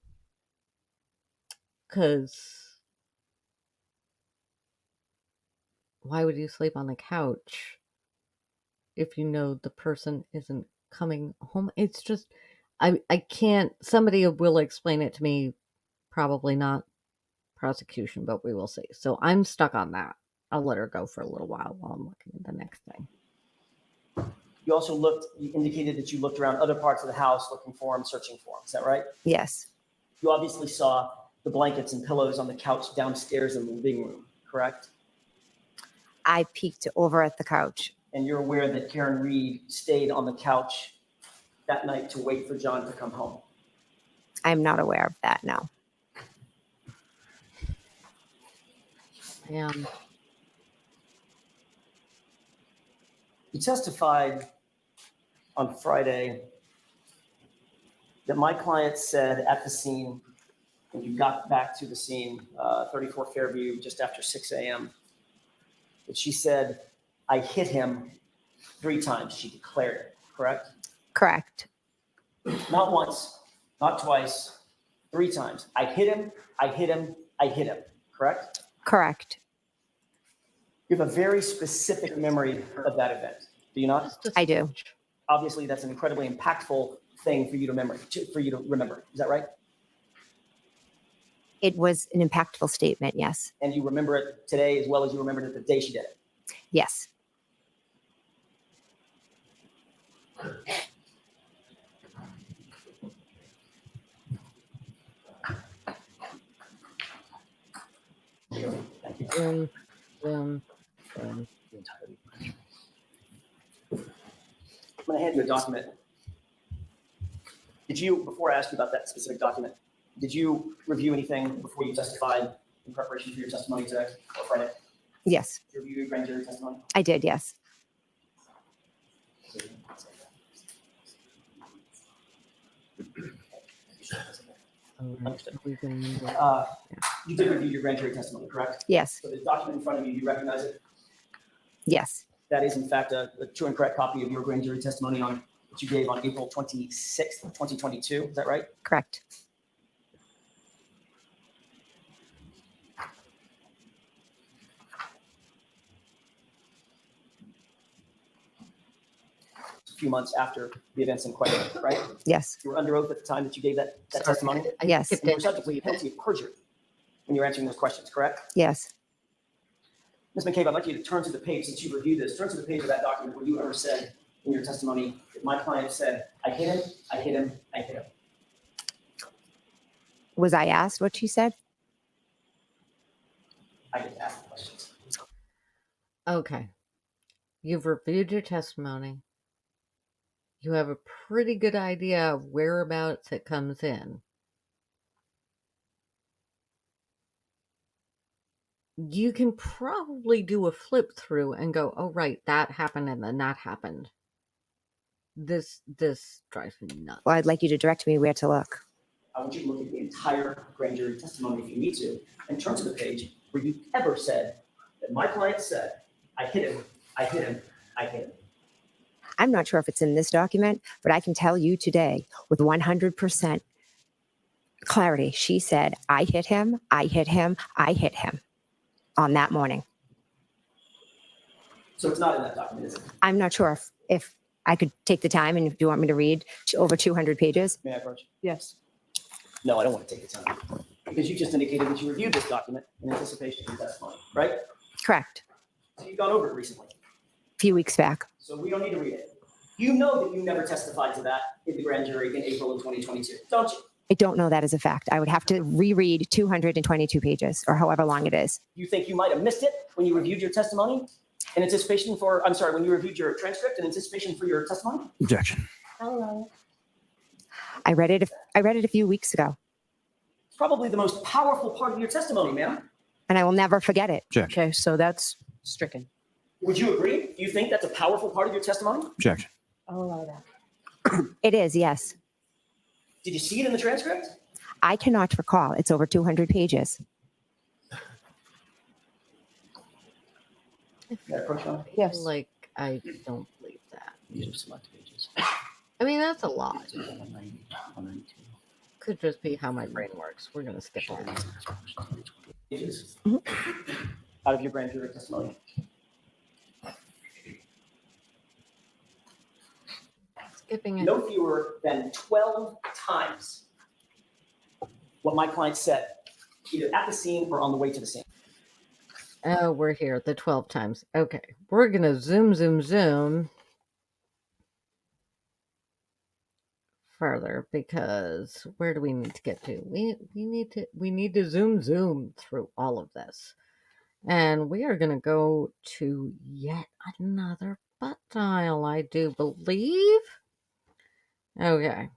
Because why would you sleep on the couch if you know the person isn't coming home? It's just, I can't, somebody will explain it to me, probably not prosecution, but we will see. So I'm stuck on that. I'll let her go for a little while I'm looking at the next thing. You also you indicated that you looked around other parts of the house looking for him, searching for him. Is that right? Yes. You obviously saw the blankets and pillows on the couch downstairs in the living room, correct? I peeked over at the couch. And you're aware that Karen Reed stayed on the couch that night to wait for John to come home? I'm not aware of that, no. And you testified on Friday that my client said at the scene, when you got back to the scene, 34 Fairview, just after 6 a.m., that she said, I hit him 3 times. She declared it, correct? Correct. Not once, not twice, 3 times. I hit him, I hit him, I hit him, correct? Correct. You have a very specific memory of that event, do you not? I do. Obviously, that's an incredibly impactful thing for you to remember. Is that right? It was an impactful statement, yes. And you remember it today as well as you remembered it the day she did it. Yes. I'm I'm going to hand you a document. Before I ask you about that specific document, did you review anything before you testified in preparation for your testimony today or Friday? Yes. Did you review your grand jury testimony? I did, yes. Understood. We can, You did review your grand jury testimony, correct? Yes. So the document in front of you, you recognize it? Yes. That is, in fact, a true and correct copy of your grand jury testimony that you gave on April 26th, 2022. Is that right? Correct. A few months after the events in question, right? Yes. You were under oath at the time that you gave that testimony? Yes. And you were subject to the penalty of perjury when you were answering those questions, correct? Yes. Ms. McCabe, I'd like you to turn to the page, since you've reviewed this, turn to the page of that document where you ever said in your testimony that my client said, I hit him, I hit him, I hit him. Was I asked what she said? I get to ask the questions. okay. You've reviewed your testimony. You have a pretty good idea of whereabouts it comes in. You can probably do a flip through and go, oh, right, that happened and then that happened. This drives me nuts. Well, I'd like you to direct me where to look. I want you to look at the entire grand jury testimony if you need to, and turn to the page where you ever said that my client said, I hit him, I hit him, I hit him. I'm not sure if it's in this document, but I can tell you today with 100% clarity, she said, I hit him, I hit him, I hit him on that morning. So it's not in that document, is it? I'm not sure if I could take the time and if you want me to read over 200 pages. May I approach? Yes. No, I don't want to take the time. Because you just indicated that you reviewed this document in anticipation of your testimony, right? Correct. So you've gone over it recently. A few weeks back. So we don't need to read it. You know that you never testified to that in the grand jury in April of 2022, don't you? I don't know that as a fact. I would have to reread 222 pages or however long it is. You think you might have missed it when you reviewed your testimony in anticipation for, when you reviewed your transcript in anticipation for your testimony? Objection. Hello. I read it a few weeks ago, It's probably the most powerful part of your testimony, ma'am. and I will never forget it. Objection. Okay, so that's stricken. Would you agree? Do you think that's a powerful part of your testimony? Objection. I'll allow that. It is, yes. Did you see it in the transcript? I cannot recall. It's over 200 pages. Yes. Like, I don't believe that. These are select pages. I mean, that's a lot. 190, 192. Could just be how my brain works. We're gonna skip that. Pages Mhm. out of your grand jury testimony. Skipping it. No fewer than 12 times what my client said, either at the scene or on the way to the scene. Oh, we're here the 12 times. Okay, we're gonna zoom further because where do we need to get to? We need to zoom through all of this, and we are gonna go to yet another butt dial, I do believe. Okay.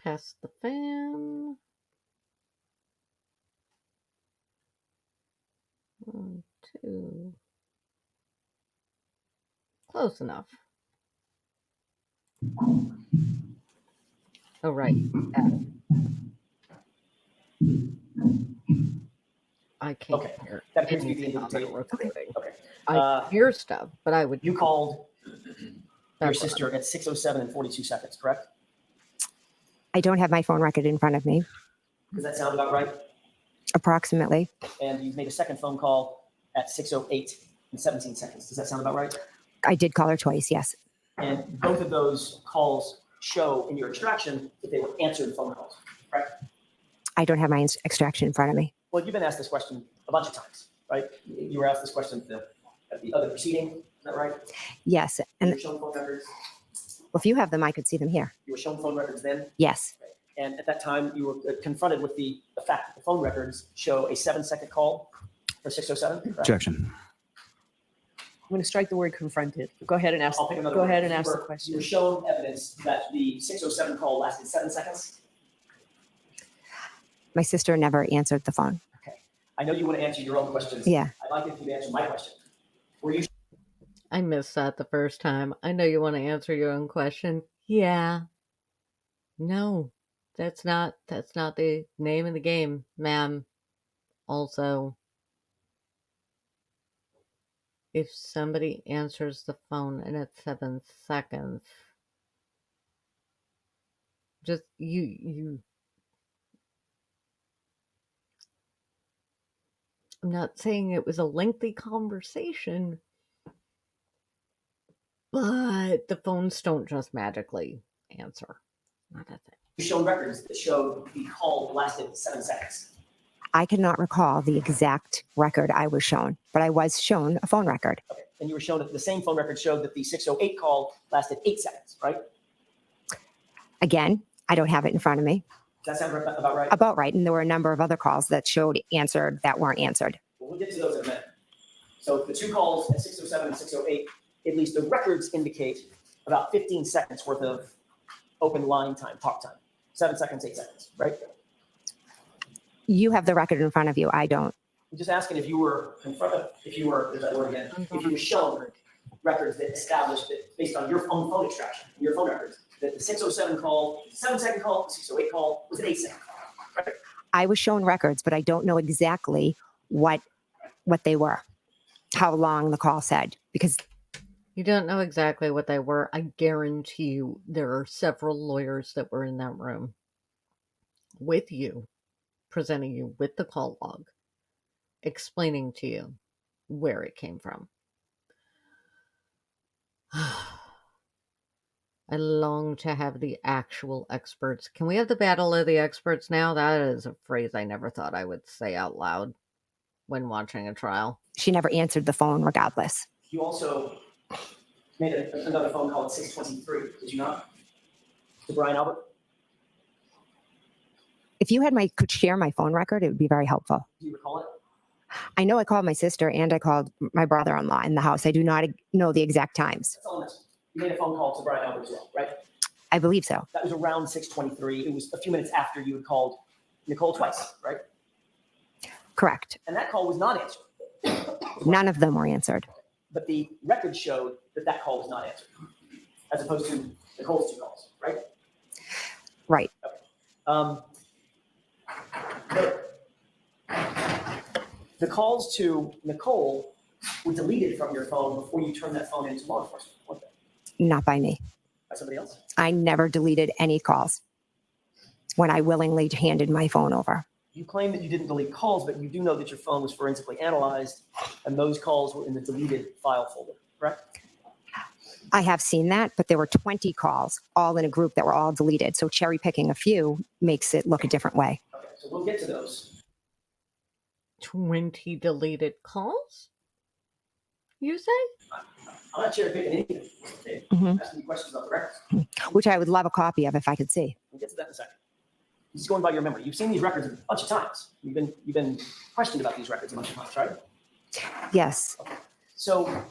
Pass the fan. 1, 2. Close enough. Oh, right. I can't Okay, hear that appears to be the anything end of on the the tape. recording. Okay. I hear stuff, but I would. You called your That's sister at 6:07 and 42 seconds, correct? I don't have my phone record in front of me, Does that sound about right? approximately. And you've made a second phone call at 6:08 and 17 seconds. Does that sound about right? I did call her twice, yes. And both of those calls show in your extraction that they were answered phone calls, correct? I don't have my extraction in front of me. Well, you've been asked this question a bunch of times, right? You were asked this question at the other proceeding, is that right? Yes. You And were shown phone records. if you have them, I could see them here. You were shown phone records then. Yes. And at that time, you were confronted with the fact that the phone records show a 7-second call for 6:07. correct? Objection. I'm going to strike the word confronted. Go ahead and ask. I'll pick another Go word. ahead and You ask the were- You question. were shown evidence that the 6:07 call lasted 7 seconds. My sister never answered the phone. I know you want to answer your own questions. Yeah. I'd like if you answer my question. Were you I missed that the first time. I know you want to answer your own question. Yeah. No. That's not the name of the game, ma'am. Also, if somebody answers the phone and it's 7 seconds, just you I'm not saying it was a lengthy conversation, but the phones don't just magically answer. Not a thing. shown records that showed the call lasted 7 seconds? I cannot recall the exact record I was shown, but I was shown a phone record. Okay. And you were shown that the same phone record showed that the 6:08 call lasted 8 seconds, right? Again, I don't have it in front of me. Does that sound about right? About right. And there were a number of other calls that showed answered that weren't answered. Well, we'll get to those in a minute. So the two calls at 6:07 and 6:08, at least the records indicate about 15 seconds worth of open line time, talk time. 7 seconds, 8 seconds, right? You have the record in front of you. I don't. I'm just asking if you were confronted, there's that word again, if you were shown records that established that based on your own phone extraction, your phone records, that the 6:07 call, the 7-second call, the 6:08 call was an 8-second call, right? I was shown records, but I don't know exactly what they were, how long the call said, because You don't know exactly what they were. I guarantee you there are several lawyers that were in that room with you, presenting you with the call log, explaining to you where it came from. I long to have the actual experts. Can we have the battle of the experts now? That is a phrase I never thought I would say out loud when watching a trial. she never answered the phone regardless. You also made another phone call at 6:23, did you not? To Brian Albert? If you could share my phone record, it would be very helpful. Do you recall it? I know I called my sister and I called my brother-in-law in the house. I do not know the exact times. That's all I'm asking. You made a phone call to Brian Albert as well, right? I believe so. That was around 6:23. It was a few minutes after you had called Nicole twice, right? Correct. And that call was not answered. None of them were answered. But the record showed that that call was not answered, as opposed to Nicole's 2 calls, right? Right. The calls to Nicole were deleted from your phone before you turned that phone into law enforcement, weren't they? Not by me. By somebody else? I never deleted any calls when I willingly handed my phone over. You claim that you didn't delete calls, but you do know that your phone was forensically analyzed and those calls were in the deleted file folder, correct? I have seen that, but there were 20 calls all in a group that were all deleted. So cherry picking a few makes it look a different way. Okay, so we'll get to those. 20 deleted calls? You say? I'm not cherry picking anything. Okay? Mhm. Asking you questions about the records. Which I would love a copy of if I could see. We'll get to that in a second. This is going by your memory. You've seen these records a bunch of times. You've been questioned about these records a bunch of times, right? Yes. So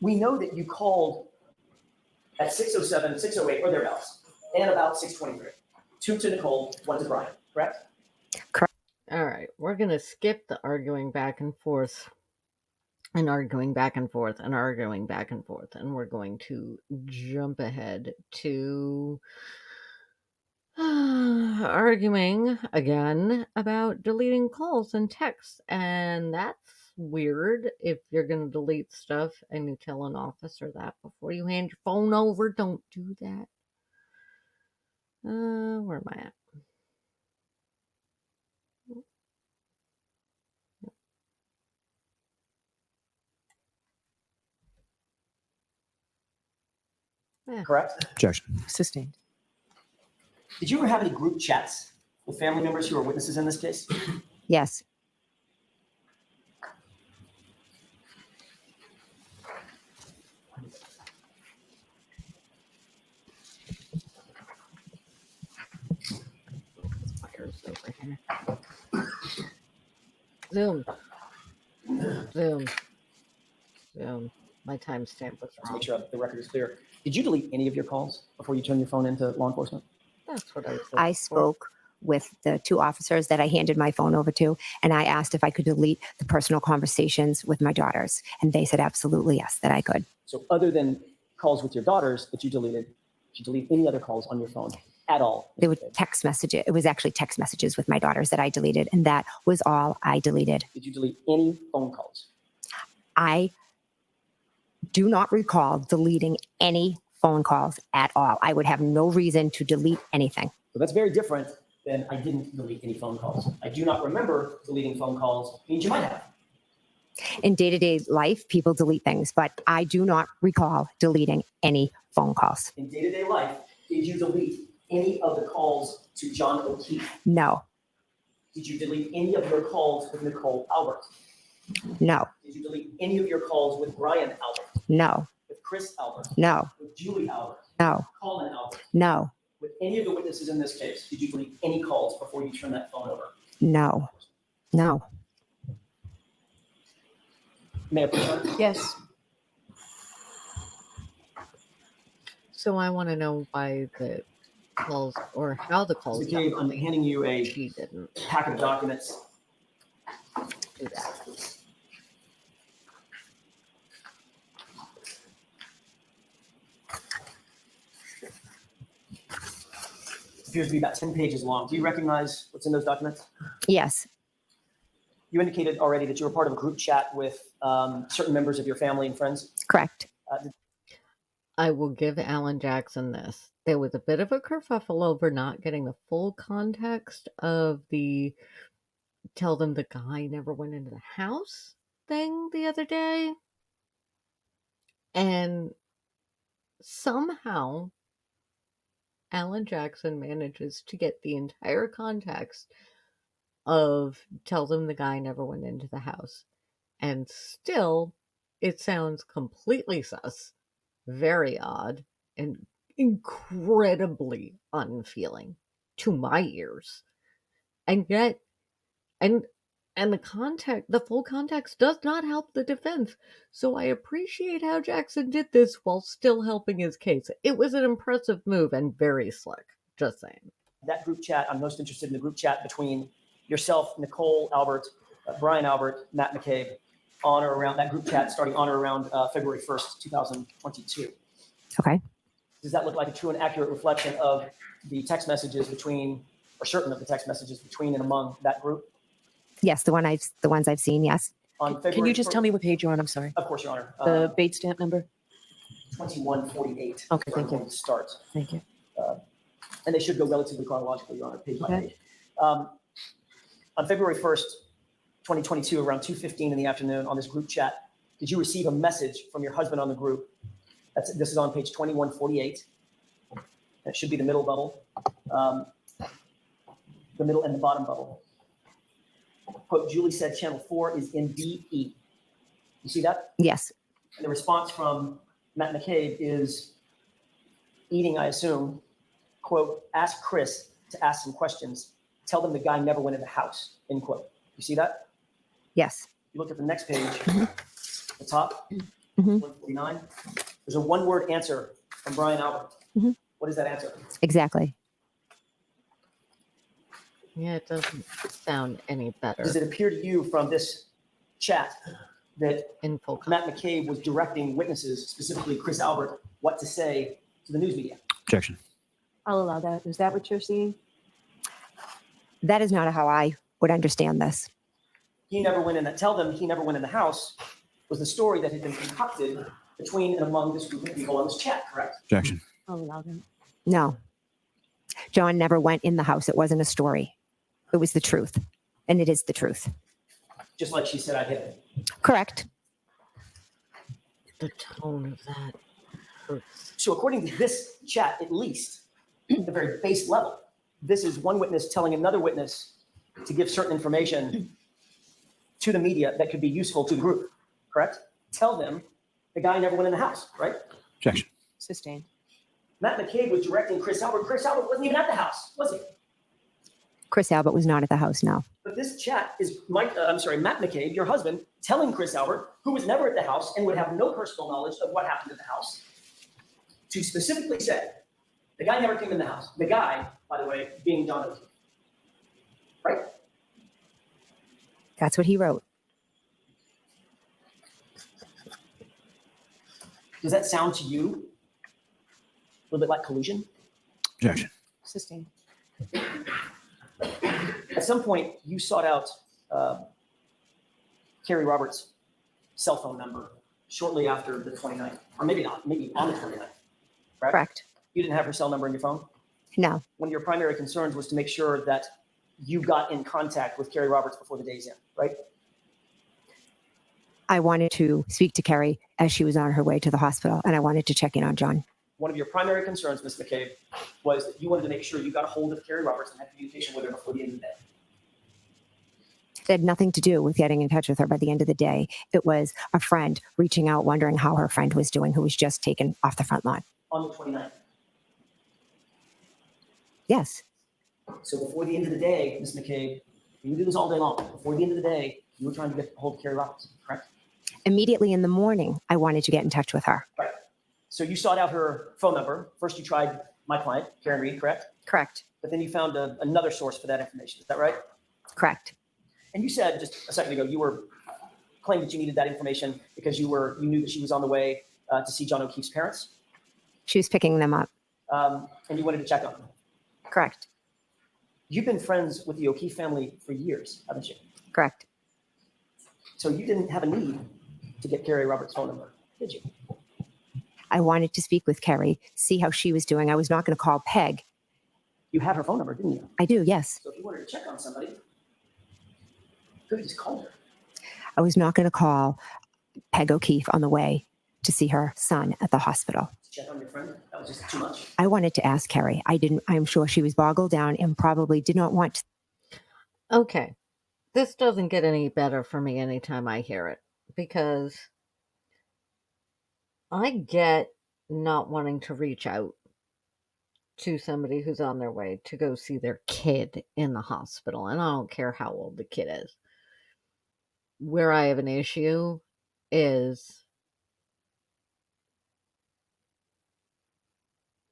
we know that you called at 6:07, 6:08, or thereabouts, and about 6:23. 2 to Nicole, 1 to Brian, correct? All right, we're going to skip the arguing back and forth and arguing back and forth and arguing back and forth, and we're going to jump ahead to arguing again about deleting calls and texts. And that's weird. If you're going to delete stuff and you tell an officer that before you hand your phone over, don't do that. Where am I at? Correct? Objection. Sustained. Did you ever have any group chats with family members who are witnesses in this case? Yes. Fires over here. Zoom. Zoom. Zoom. My timestamp was To wrong. make sure the record is clear. Did you delete any of your calls before you turned your phone into law enforcement? That's what I said. I before. spoke with the 2 officers that I handed my phone over to, and I asked if I could delete the personal conversations with my daughters. And they said absolutely yes, that I could. So other than calls with your daughters that you deleted, did you delete any other calls on your phone at all? There were text messages. It was actually text messages with my daughters that I deleted, and that was all I deleted. Did you delete any phone calls? I do not recall deleting any phone calls at all. I would have no reason to delete anything. So that's very different than I didn't delete any phone calls. I do not remember deleting phone calls, means you might have. In day-to-day life, people delete things, but I do not recall deleting any phone calls. In day-to-day life, did you delete any of the calls to John O'Keefe? No, Did you delete any of your calls with Nicole Albert? no, Did you delete any of your calls with Brian Albert, no, with Chris Albert, no, with Julie Albert, no, Colin Albert, no, with any of the witnesses in this case? Did you delete any calls before you turned that phone over? no, no. May I please? Yes. So I want to know why the calls or how the calls. McCabe, I'm handing you a She didn't packet of documents. do that. Appears to be about 10 pages long. Do you recognize what's in those documents? Yes, You indicated already that you were part of a group chat with certain members of your family and friends. correct. I will give Alan Jackson this. There was a bit of a kerfuffle over not getting the full context of the tell them the guy never went into the house thing the other day. And somehow Alan Jackson manages to get the entire context of tell them the guy never went into the house. And still, it sounds completely sus, very odd, and incredibly unfeeling to my ears. And yet, and the full context does not help the defense. So I appreciate how Jackson did this while still helping his case. It was an impressive move and very slick. Just saying. that group chat, I'm most interested in the group chat between yourself, Nicole Albert, Brian Albert, Matt McCabe, on or around that group chat starting on or around February 1st, 2022. Okay. Does that look like a true and accurate reflection of the text messages between, or certain of the text messages between and among that group? Yes, the ones I've seen. Yes. On February Can you just 1st? tell me what page you're on? I'm sorry. Of course, Your Honor. The Bates stamp number? 2148. Okay, thank you. Start. Thank you. And they should go relatively chronologically, Your Honor, page by Okay. page. On February 1st, 2022, around 2:15 in the afternoon on this group chat, did you receive a message from your husband on the group? This is on page 2148. That should be the middle bubble, the middle and the bottom bubble. Quote, Julie said channel 4 is in BE. You see that? Yes. And the response from Matt McCabe is eating, I assume, quote, ask Chris to ask some questions. Tell them the guy never went in the house, end quote. You see that? Yes. You look at the next page, the top, Mhm. 149. There's a one-word answer from Brian Albert. Mhm. What is that answer? Exactly. Yeah, it doesn't sound any better. Does it appear to you from this chat that In full Matt McCabe was directing witnesses, specifically Chris Albert, what to say to the news media? Objection. I'll allow that. Is that what you're seeing? That is not how I would understand this. He never went in that. Tell them he never went in the house was the story that had been concocted between and among this group of people on this chat, correct? Objection. I'll allow that. No. John never went in the house. It wasn't a story. It was the truth. And it is the truth. Just like she said, I hit him. Correct. The tone of that hurts. So according to this chat, at least, at the very base level, this is one witness telling another witness to give certain information to the media that could be useful to the group, correct? Tell them the guy never went in the house, right? Objection. Sustained. Matt McCabe was directing Chris Albert. Chris Albert wasn't even at the house, was he? Chris Albert was not at the house, no. But this chat is Matt McCabe, your husband, telling Chris Albert, who was never at the house and would have no personal knowledge of what happened at the house, to specifically say, the guy never came in the house. The guy, by the way, being John O'Keefe. Right? That's what he wrote. Does that sound to you a little bit like collusion? Objection. Sustained. At some point, you sought out Kerry Roberts' cell phone number shortly after the 29th, or maybe not, maybe on the 29th, right? Correct. You didn't have her cell number in your phone? No. One of your primary concerns was to make sure that you got in contact with Kerry Roberts before the day's end, right? I wanted to speak to Kerry as she was on her way to the hospital, and I wanted to check in on John. One of your primary concerns, Ms. McCabe, was that you wanted to make sure you got a hold of Kerry Roberts and had communication with her before the end of the day. It had nothing to do with getting in touch with her by the end of the day. It was a friend reaching out, wondering how her friend was doing, who was just taken off the front lawn. On the 29th. Yes. So before the end of the day, Ms. McCabe, you can do this all day long. Before the end of the day, you were trying to get a hold of Kerry Roberts, correct? Immediately in the morning, I wanted to get in touch with her. Right. So you sought out her phone number. First, you tried my client, Karen Reed, correct? Correct. But then you found another source for that information. Is that right? Correct. And you said just a second ago, you were claimed that you needed that information because you knew that she was on the way to see John O'Keefe's parents, She was picking them up. and you wanted to check on them. Correct. You've been friends with the O'Keefe family for years, haven't you? Correct. So you didn't have a need to get Kerry Roberts' phone number, did you? I wanted to speak with Kerry, see how she was doing. I was not going to call Peg. You had her phone number, didn't you? I do, yes. So if you wanted to check on somebody, you could have just called her. I was not going to call Peg O'Keefe on the way to see her son at the hospital. Check on your friend. That was just too much. I wanted to ask Kerry. I'm sure she was boggled down and probably did not want to. Okay. This doesn't get any better for me anytime I hear it, because I get not wanting to reach out to somebody who's on their way to go see their kid in the hospital, and I don't care how old the kid is. Where I have an issue is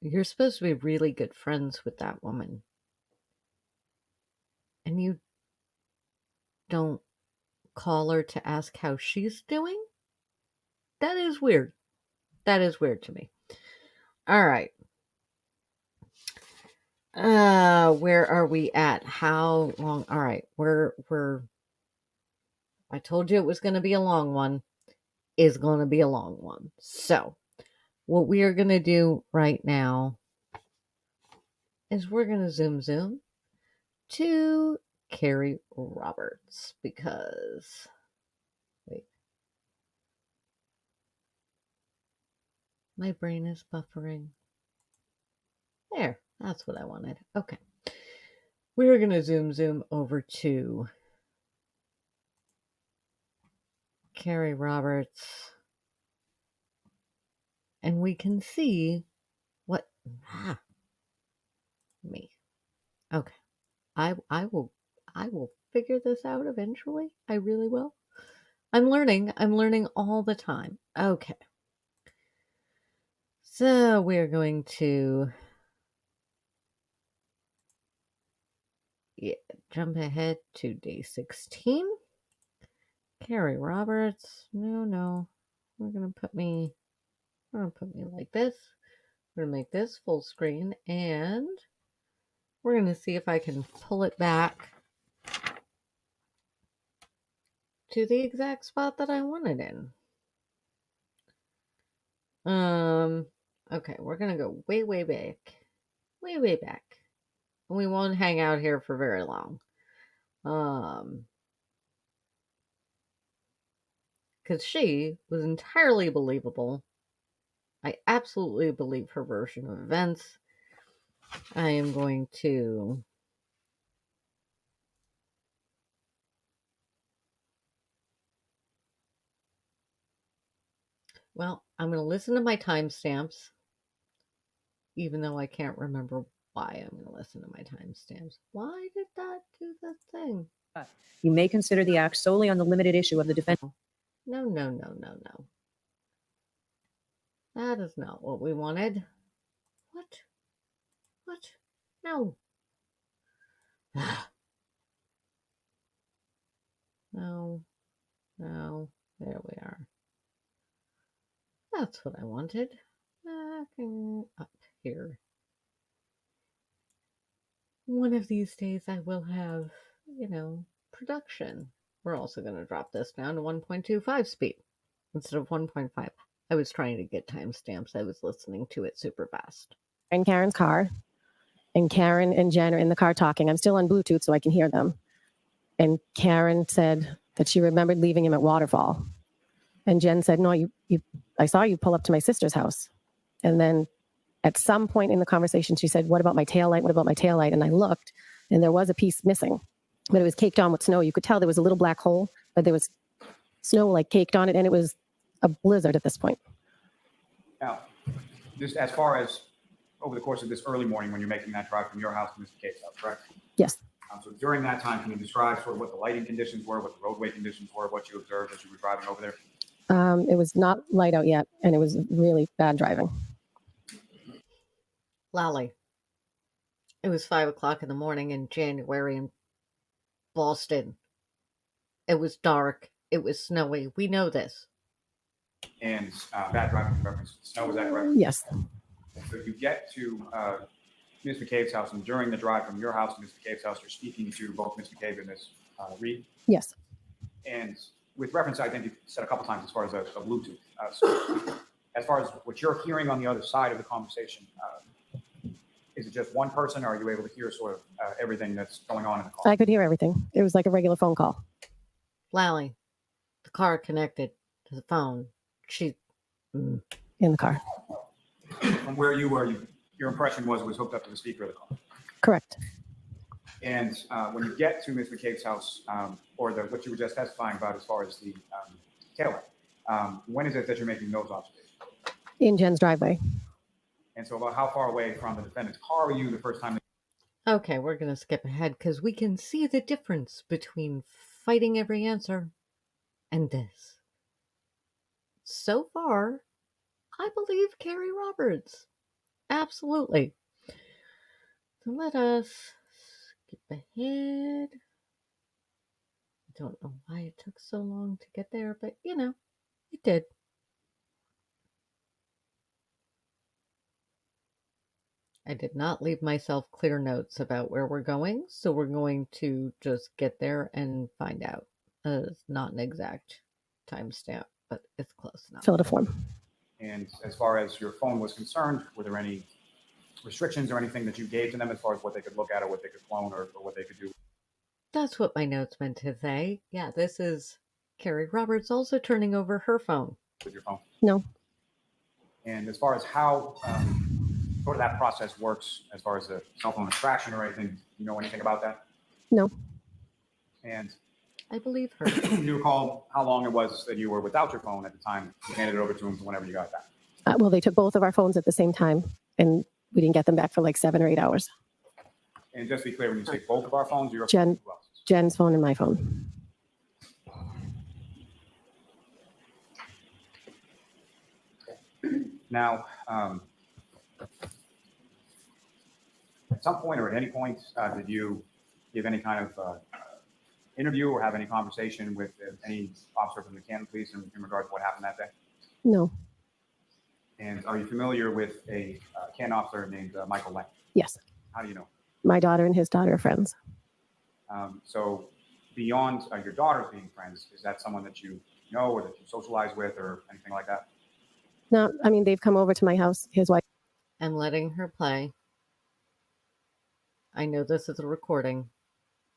you're supposed to be really good friends with that woman. and you don't call her to ask how she's doing? That is weird. That is weird to me. All right. Where are we at? How long? All right. I told you it was going to be a long one. Is going to be a long one. So, what we are going to do right now is we're going to zoom to Kerry Roberts because wait. My brain is buffering. There, that's what I wanted. Okay. We're going to zoom over to Kerry Roberts. And we can see what me. Okay. I will figure this out eventually. I really will. I'm learning all the time. Okay. So we're going to jump ahead to day 16. Kerry Roberts. No. We're gonna put me like this. We're gonna make this full screen and we're gonna see if I can pull it back to the exact spot that I want it in. Okay, we're gonna go way back. Way back. And we won't hang out here for very long. Because she was entirely believable. I absolutely believe her version of events. I am going to I'm going to listen to my timestamps, even though I can't remember why I'm going to listen to my timestamps. Why did that do the thing? You may consider the act solely on the limited issue of the defense. No. That is not what we wanted. What? No. No. There we are. That's what I wanted. Backing up here. One of these days I will have, production. We're also going to drop this down to 1.25 speed instead of 1.5. I was trying to get timestamps. I was listening to it super fast. In Karen's car, and Karen and Jen are in the car talking. I'm still on Bluetooth so I can hear them. And Karen said that she remembered leaving him at Waterfall. And Jen said, no, I saw you pull up to my sister's house. And then at some point in the conversation, she said, what about my taillight? What about my taillight? And I looked, and there was a piece missing, but it was caked on with snow. You could tell there was a little black hole, but there was snow like caked on it, and it was a blizzard at this point. Now, just as far as over the course of this early morning when you're making that drive from your house to Mr. McCabe's house, correct? Yes. So during that time, can you describe sort of what the lighting conditions were, what the roadway conditions were, what you observed as you were driving over there? It was not light out yet, and it was really bad driving. Lally. It was 5 o'clock in the morning in January in Boston. It was dark. It was snowy. We know this. And bad driving in reference to snow, is that correct? Yes. So you get to Ms. McCabe's house, and during the drive from your house to Ms. McCabe's house, you're speaking to both Ms. McCabe and Ms. Reed. Yes. And with reference, I think you said a couple times as far as a Bluetooth. So as far as what you're hearing on the other side of the conversation, is it just one person, or are you able to hear sort of everything that's going on in the call? I could hear everything. It was like a regular phone call. Lally, the car connected to the phone. She in the car. From where you were, your impression was it was hooked up to the speaker of the car. Correct. And when you get to Ms. McCabe's house, or what you were just testifying about as far as the taillight, when is it that you're making those observations? In Jen's driveway. And so about how far away from the defendant's car were you the first time? Okay, we're going to skip ahead because we can see the difference between fighting every answer and this. So far, I believe Kerry Roberts. Absolutely. So let us skip ahead. I don't know why it took so long to get there, but it did. I did not leave myself clear notes about where we're going, so we're going to just get there and find out. It's not an exact timestamp, but it's close enough. Fill out a form. And as far as your phone was concerned, were there any restrictions or anything that you gave to them as far as what they could look at or what they could clone or what they could do? That's what my notes meant to say. Yeah, this is Kerry Roberts also turning over her phone. With your phone? No. And as far as how sort of that process works, as far as the cell phone extraction or anything, do you know anything about that? No. And I believe her. do you recall how long it was that you were without your phone at the time you handed it over to them to whenever you got that? Well, they took both of our phones at the same time, and we didn't get them back for like 7 or 8 hours. And just to be clear, when you say both of our phones, your Jen. phone, who else's? Jen's phone and my phone. Now, at some point or at any point, did you give any kind of interview or have any conversation with any officer from the Canton Police in regard to what happened that day? No. And are you familiar with a Canton officer named Michael Lang? Yes. How do you know? My daughter and his daughter are friends. So beyond your daughters being friends, is that someone that you know or that you socialize with or anything like that? No, I mean, they've come over to my house. His wife. I'm letting her play. I know this is a recording,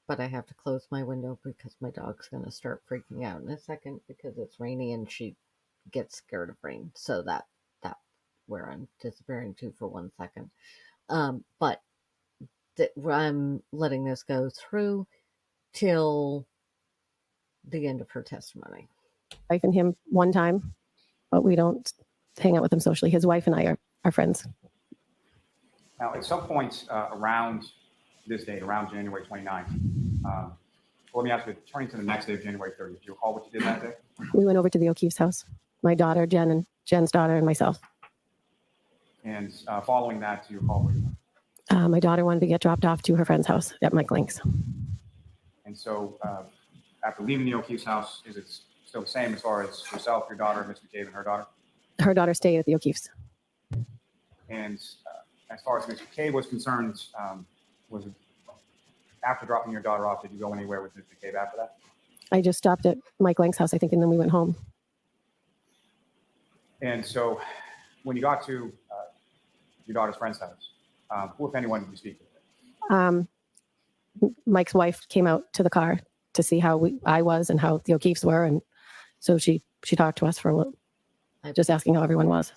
but I have to close my window because my dog's going to start freaking out in a second because it's rainy and she gets scared of rain. So that's where I'm disappearing to for 1 second. But I'm letting this go through till the end of her testimony. Wife and him one time, but we don't hang out with him socially. His wife and I are friends. Now, at some point around this date, around January 29th, let me ask you, turning to the next day of January 30th, do you recall what you did that day? We went over to the O'Keefe's house. My daughter, Jen, and Jen's daughter, and myself. And following that, do you recall where you went? My daughter wanted to get dropped off to her friend's house at Mike Link's. And so after leaving the O'Keefe's house, is it still the same as far as yourself, your daughter, Ms. McCabe, and her daughter? Her daughter stayed at the O'Keefe's. And as far as Ms. McCabe was concerned, was it after dropping your daughter off, did you go anywhere with Ms. McCabe after that? I just stopped at Mike Link's house, I think, and then we went home. And so when you got to your daughter's friend's house, who, if anyone, did you speak with? Mike's wife came out to the car to see how I was and how the O'Keefe's were, and so she talked to us for a little, just asking how everyone was.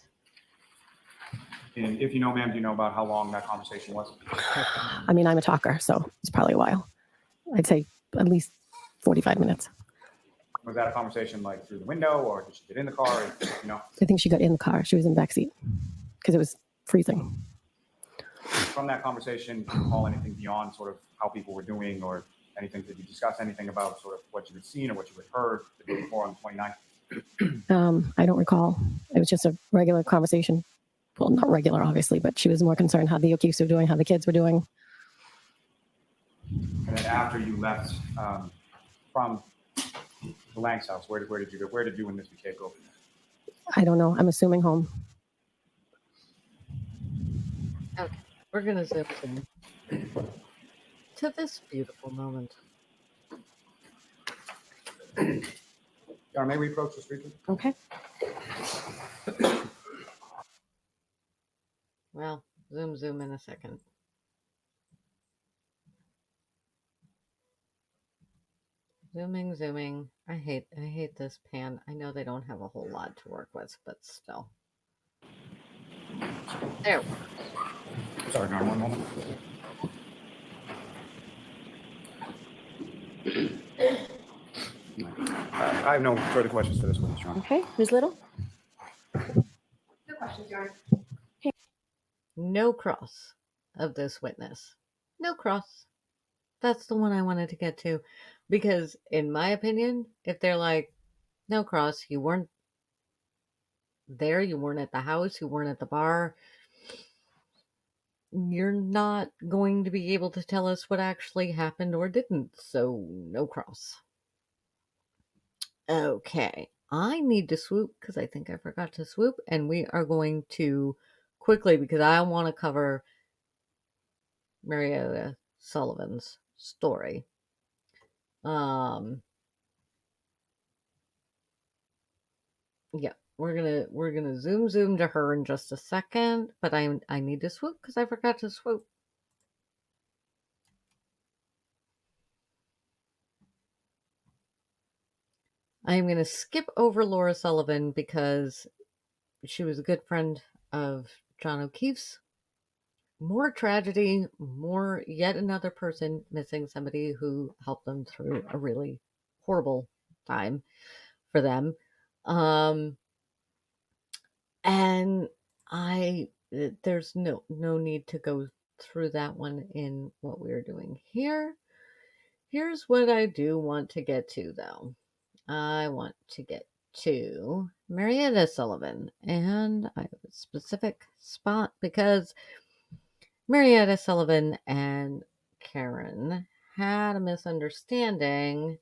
And if you know, ma'am, do you know about how long that conversation was? I mean, I'm a talker, so it's probably a while. I'd say at least 45 minutes. Was that a conversation like through the window, or did she get in the car? I think she got in the car. She was in the back seat because it was freezing. From that conversation, do you recall anything beyond sort of how people were doing or anything? Did you discuss anything about sort of what you had seen or what you had heard the day before on the 29th? I don't recall. It was just a regular conversation. Well, not regular, obviously, but she was more concerned how the O'Keefe's were doing, how the kids were doing. And then after you left from the Lang's house, where did you go? Where did you and Ms. McCabe go? I don't know. I'm assuming home. Okay, we're going to zip in to this beautiful moment. May we approach this briefly? Okay. Well, zoom in a second. Zooming. I hate this pan. I know they don't have a whole lot to work with, but still. There. Sorry, Norm, one moment. I have no further questions for this one, John. Okay. Ms. Little? No questions, Your Honor. No cross of this witness. No cross. That's the one I wanted to get to. Because, in my opinion, if they're like, no cross, you weren't there, you weren't at the house, you weren't at the bar, you're not going to be able to tell us what actually happened or didn't, so no cross. Okay, I need to swoop because I think I forgot to swoop, and we are going to quickly, because I want to cover Marietta Sullivan's story. Yeah, we're gonna zoom to her in just a second, but I need to swoop because I forgot to swoop. I'm gonna skip over Laura Sullivan because she was a good friend of John O'Keefe's. More tragedy, more yet another person missing, somebody who helped them through a really horrible time for them. And there's no need to go through that one in what we're doing here. Here's what I do want to get to, though. I want to get to Marietta Sullivan, and I have a specific spot because Marietta Sullivan and Karen had a misunderstanding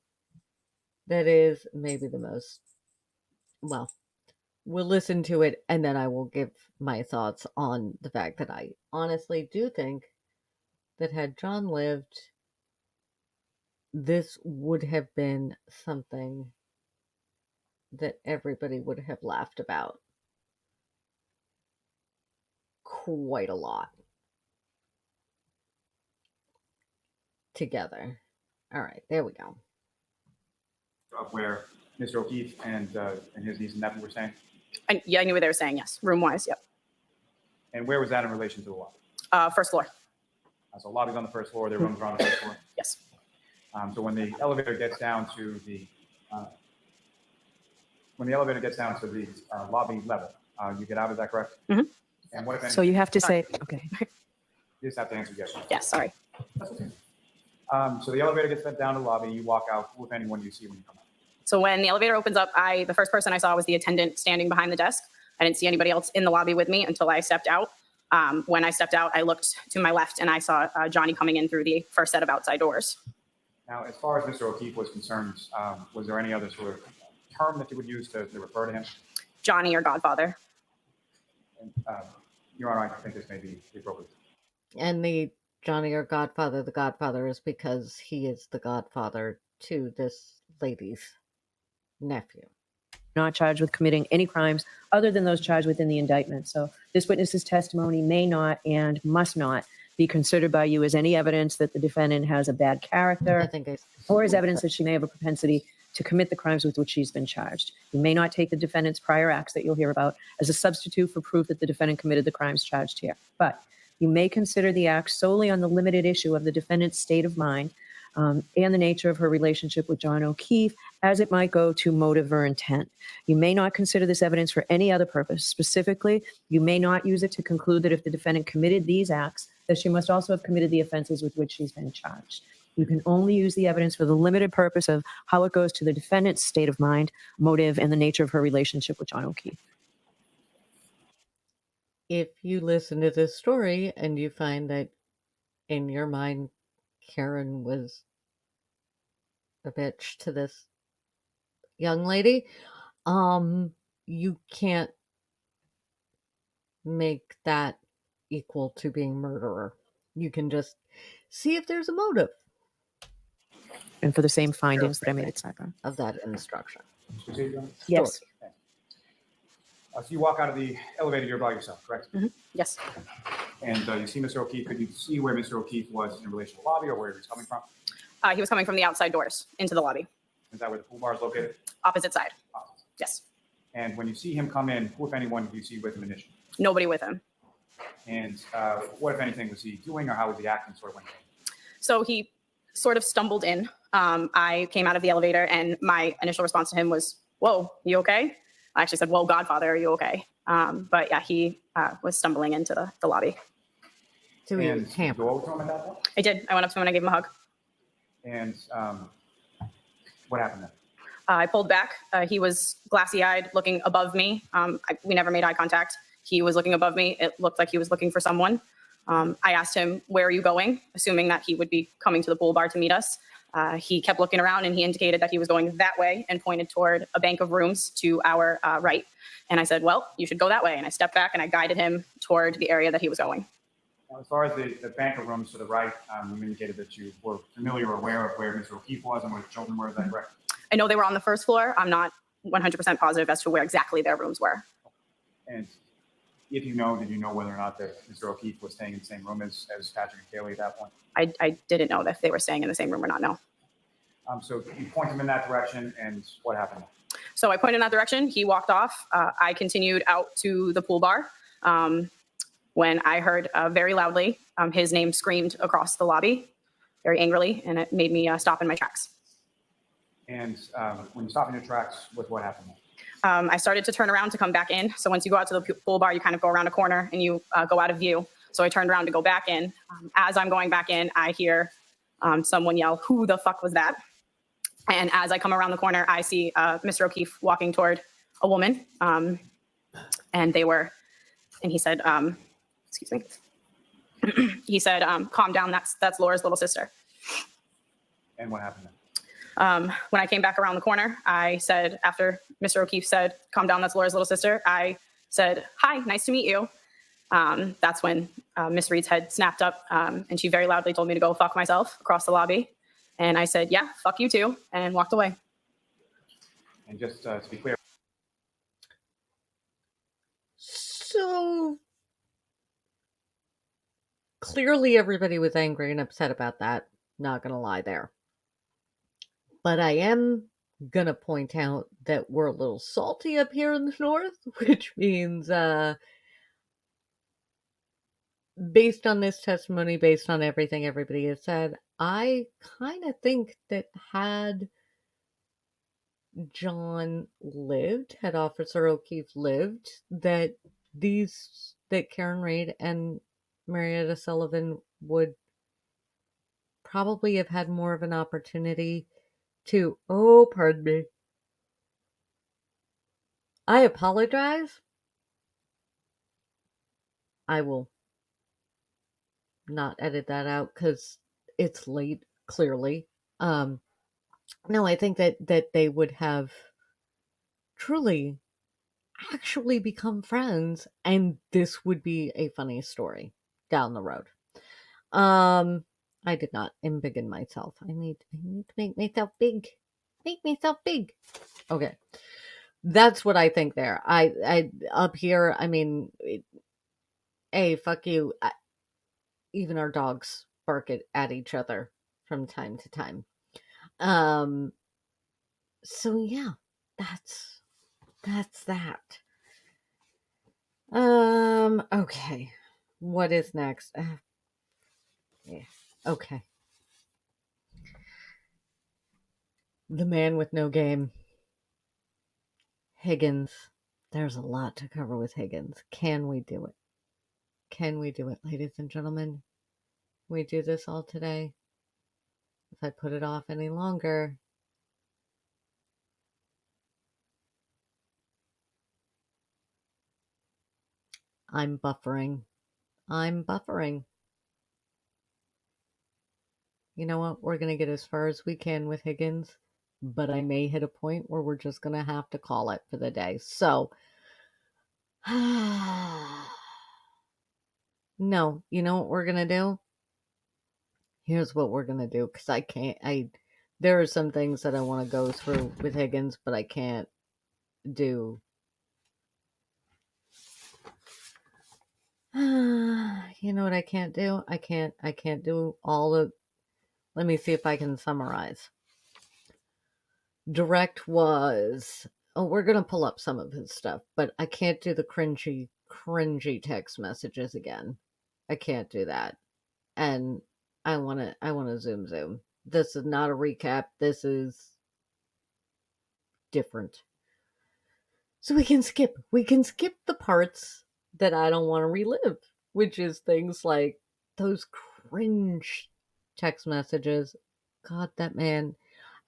that is maybe the most, well, we'll listen to it and then I will give my thoughts on the fact that I honestly do think that had John lived, this would have been something that everybody would have laughed about quite a lot together. All right, there we go. Of where Mr. O'Keefe and his niece and nephew were staying? Yeah, I knew what they were saying, yes. Room-wise, yep. And where was that in relation to the lobby? First floor, So lobby's on the first floor, their rooms are on the first floor. yes. So when the elevator gets down to the lobby level, you get out, is that correct? Mhm. And what if any? So you have to say, okay. You just have to answer yes. Yes, sorry. That's okay. So the elevator gets sent down to the lobby, you walk out, who, if anyone, do you see when you come out? So when the elevator opens up, the first person I saw was the attendant standing behind the desk. I didn't see anybody else in the lobby with me until I stepped out. When I stepped out, I looked to my left and I saw Johnny coming in through the first set of outside doors. Now, as far as Mr. O'Keefe was concerned, was there any other sort of term that you would use to refer to him? Johnny or Godfather. And, Your Honor, I think this may be appropriate. And the Johnny or Godfather, the Godfather is because he is the godfather to this lady's nephew. Not charged with committing any crimes other than those charged within the indictment. So this witness's testimony may not and must not be considered by you as any evidence that the defendant has a bad I character think or as evidence that she may have a propensity to commit the crimes with which she's been charged. You may not take the defendant's prior acts that you'll hear about as a substitute for proof that the defendant committed the crimes charged here. But you may consider the acts solely on the limited issue of the defendant's state of mind and the nature of her relationship with John O'Keefe as it might go to motive or intent. You may not consider this evidence for any other purpose. Specifically, you may not use it to conclude that if the defendant committed these acts, that she must also have committed the offenses with which she's been charged. You can only use the evidence for the limited purpose of how it goes to the defendant's state of mind, motive, and the nature of her relationship with John O'Keefe. If you listen to this story and you find that in your mind Karen was a bitch to this young lady, you can't make that equal to being murderer. You can just see if there's a motive And for the same findings that I made at sidebar. of that instruction. Proceed, Your Honor? Yes. So you walk out of the elevator, you're by yourself, correct? Yes. And you see Mr. O'Keefe. Could you see where Mr. O'Keefe was in relation to the lobby or where he was coming from? He was coming from the outside doors into the lobby, Is that where the pool bar is located? opposite side. Opposite. Yes. And when you see him come in, who, if anyone, do you see with him initially? Nobody with him. And what, if anything, was he doing or how was he acting sort of when he came? So he sort of stumbled in. I came out of the elevator and my initial response to him was, "Whoa, you okay?" I actually said, "Whoa, Godfather, are you okay?" But yeah, he was stumbling into the lobby. So he And was did you hampered. go over to him at that point? I did. I went up to him and I gave him a hug. And what happened then? I pulled back. He was glassy-eyed, looking above me. We never made eye contact. He was looking above me. It looked like he was looking for someone. I asked him, "Where are you going?" assuming that he would be coming to the pool bar to meet us. He kept looking around and he indicated that he was going that way and pointed toward a bank of rooms to our right. And I said, "Well, you should go that way." And I stepped back and I guided him toward the area that he was going. Now, as far as the bank of rooms to the right, you indicated that you were familiar or aware of where Mr. O'Keefe was and where the children were. Is that correct? I know they were on the first floor. I'm not 100% positive as to where exactly their rooms were. And if you know, did you know whether or not that Mr. O'Keefe was staying in the same room as Patrick and Kaylee at that point? I didn't know if they were staying in the same room or not, no. So you point him in that direction, and what happened? So I pointed in that direction. He walked off. I continued out to the pool bar when I heard very loudly his name screamed across the lobby very angrily, and it made me stop in my tracks. And when you stop in your tracks, what happened? I started to turn around to come back in. So once you go out to the pool bar, you kind of go around a corner and you go out of view. So I turned around to go back in. As I'm going back in, I hear someone yell, "Who the fuck was that?" And as I come around the corner, I see Mr. O'Keefe walking toward a woman. And he said, excuse me. He said, "Calm down, that's Laura's little sister." And what happened then? When I came back around the corner, I said, after Mr. O'Keefe said, "Calm down, that's Laura's little sister," I said, "Hi, nice to meet you." That's when Miss Reed's head snapped up, and she very loudly told me to go fuck myself across the lobby. And I said, "Yeah, fuck you too," and walked away. And just to be clear. So clearly everybody was angry and upset about that. Not going to lie there. But I am going to point out that we're a little salty up here in the north, which means based on this testimony, based on everything everybody has said, I kind of think that had John lived, had Officer O'Keefe lived, that Karen Reed and Marietta Sullivan would probably have had more of an opportunity to, pardon me. I apologize. I will not edit that out because it's late, clearly. No, I think that they would have truly actually become friends, and this would be a funny story down the road. I did not embiggen myself. I need to make myself big. Make myself big. Okay. That's what I think there. I up here, I mean, hey, fuck you. Even our dogs bark at each other from time to time. So yeah, that's that. Okay. What is next? Yeah. Okay. The man with no game. Higgins. There's a lot to cover with Higgins. Can we do it? Can we do it, ladies and gentlemen? Can we do this all today? If I put it off any longer, I'm buffering. You know what? We're going to get as far as we can with Higgins, but I may hit a point where we're just going to have to call it for the day. So, no, you know what we're going to do? Here's what we're going to do, because there are some things that I want to go through with Higgins, but I can't do. You know what I can't do? I can't do all of. Let me see if I can summarize. Direct was, we're going to pull up some of his stuff, but I can't do the cringy text messages again. I can't do that. And I want to zoom. This is not a recap. This is different. So we can skip the parts that I don't want to relive, which is things like those cringe text messages. God, that man.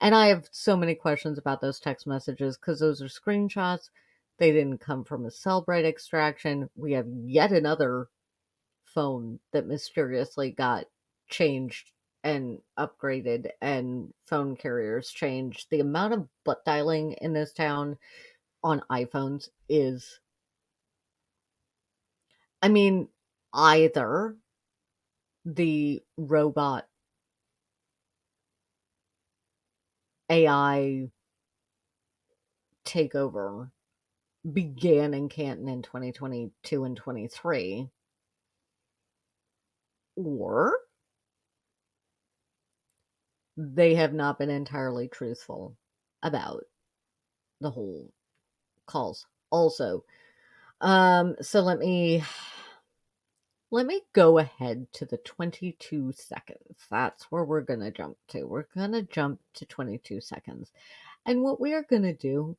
And I have so many questions about those text messages because those are screenshots. They didn't come from a Cellbrite extraction. We have yet another phone that mysteriously got changed and upgraded and phone carriers changed, the amount of butt dialing in this town on iPhones is, I mean, either the robot AI takeover began in Canton in 2022 and 23, or they have not been entirely truthful about the whole calls. Also, so let me go ahead to the 22 seconds. That's where we're going to jump to. We're going to jump to 22 seconds. And what we are going to do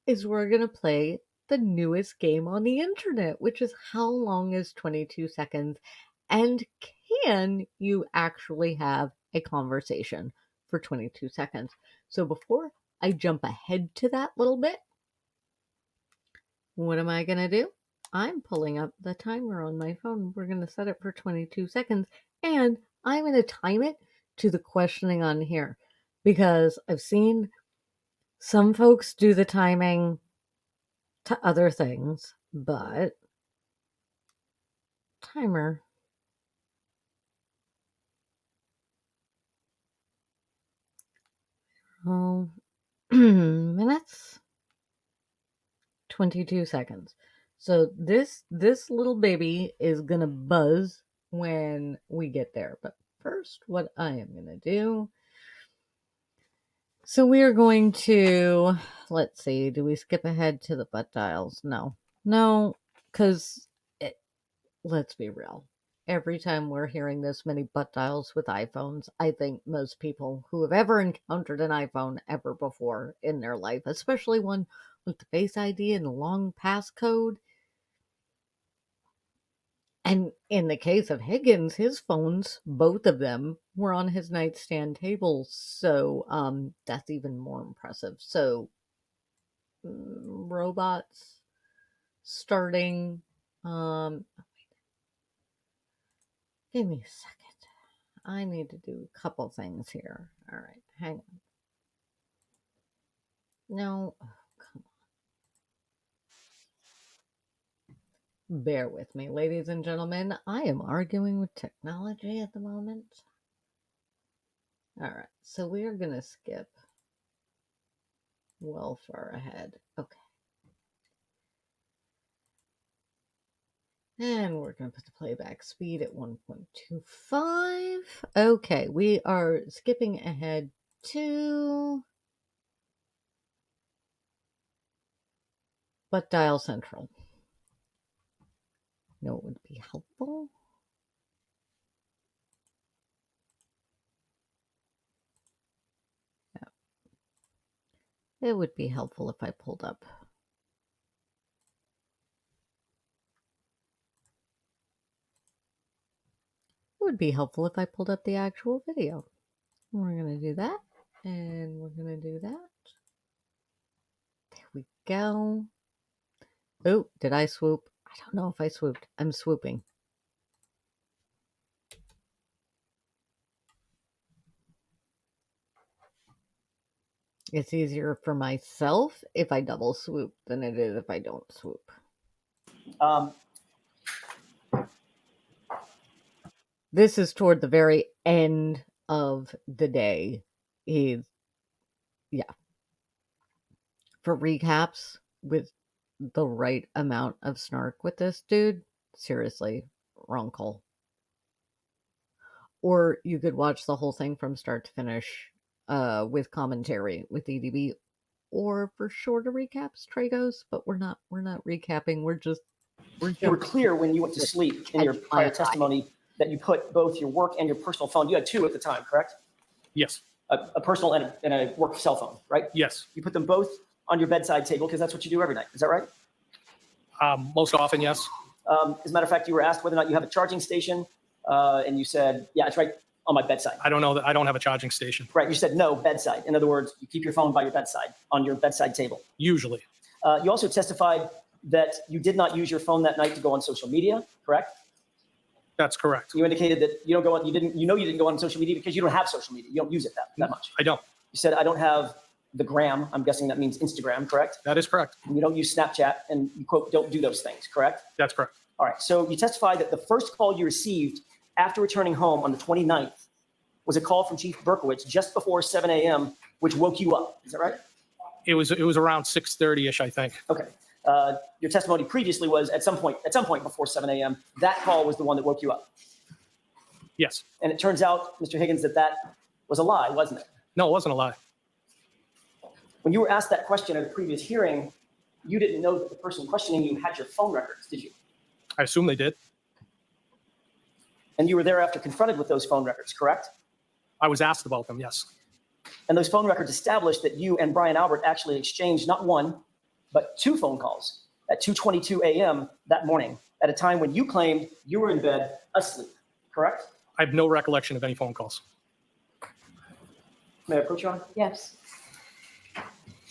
is we're going to play the newest game on the internet, which is how long is 22 seconds? And can you actually have a conversation for 22 seconds? So before I jump ahead to that little bit, what am I going to do? I'm pulling up the timer on my phone. We're going to set it for 22 seconds, and I'm going to time it to the questioning on here, because I've seen some folks do the timing to other things, but timer. Oh, minutes. 22 seconds. So this little baby is gonna buzz when we get there. But first, what I am gonna do. So we are going to, let's see, do we skip ahead to the butt dials? No, because let's be real. Every time we're hearing this many butt dials with iPhones, I think most people who have ever encountered an iPhone ever before in their life, especially one with the Face ID and the long passcode. And in the case of Higgins, his phones, both of them, were on his nightstand table. So that's even more impressive. So robots starting. Give me a second. I need to do a couple things here. All right, hang on. No, come on. Bear with me, ladies and gentlemen. I am arguing with technology at the moment. All right, so we are going to skip well far ahead. Okay. And we're going to put the playback speed at 1.25. Okay, we are skipping ahead to Butt Dial Central. No, it would be helpful. Yeah. It would be helpful if I pulled up. It would be helpful if I pulled up the actual video. We're going to do that. And we're going to do that. There we go. Oh, did I swoop? I don't know if I swooped. I'm swooping. It's easier for myself if I double swoop than it is if I don't swoop. This is toward the very end of the day. Yeah. For recaps with the right amount of snark with this dude, seriously, wrong call. Or you could watch the whole thing from start to finish with commentary with EDB, or for shorter recaps, Tragos, but we're not recapping. You were clear when you went to sleep in your prior testimony that you put both your work and your personal phone. You had two at the time, correct? Yes. A personal and a work cell phone, right? Yes. You put them both on your bedside table because that's what you do every night. Is that right? Most often, yes. As a matter of fact, you were asked whether or not you have a charging station, and you said, yeah, it's right on my bedside. I don't know that I don't have a charging station. Right. You said no, bedside. In other words, you keep your phone by your bedside, on your bedside table. Usually. You also testified that you did not use your phone that night to go on social media, correct? That's correct. You indicated that you don't go on, you didn't go on social media because you don't have social media. You don't use it that much. I don't. You said, I don't have the gram. I'm guessing that means Instagram, correct? That is correct. And you don't use Snapchat and you quote, don't do those things, correct? That's correct. All right. So you testified that the first call you received after returning home on the 29th was a call from Chief Berkowitz just before 7 a.m., which woke you up. Is that right? It was around 6:30-ish, I think. Okay. Your testimony previously was at some point before 7 a.m., that call was the one that woke you up. Yes. And it turns out, Mr. Higgins, that was a lie, wasn't it? No, it wasn't a lie. When you were asked that question at a previous hearing, you didn't know that the person questioning you had your phone records, did you? I assume they did. And you were thereafter confronted with those phone records, correct? I was asked about them, yes. And those phone records established that you and Brian Albert actually exchanged not one, but 2 phone calls at 2:22 a.m. that morning, at a time when you claimed you were in bed asleep, correct? I have no recollection of any phone calls. May I approach you on? Yes.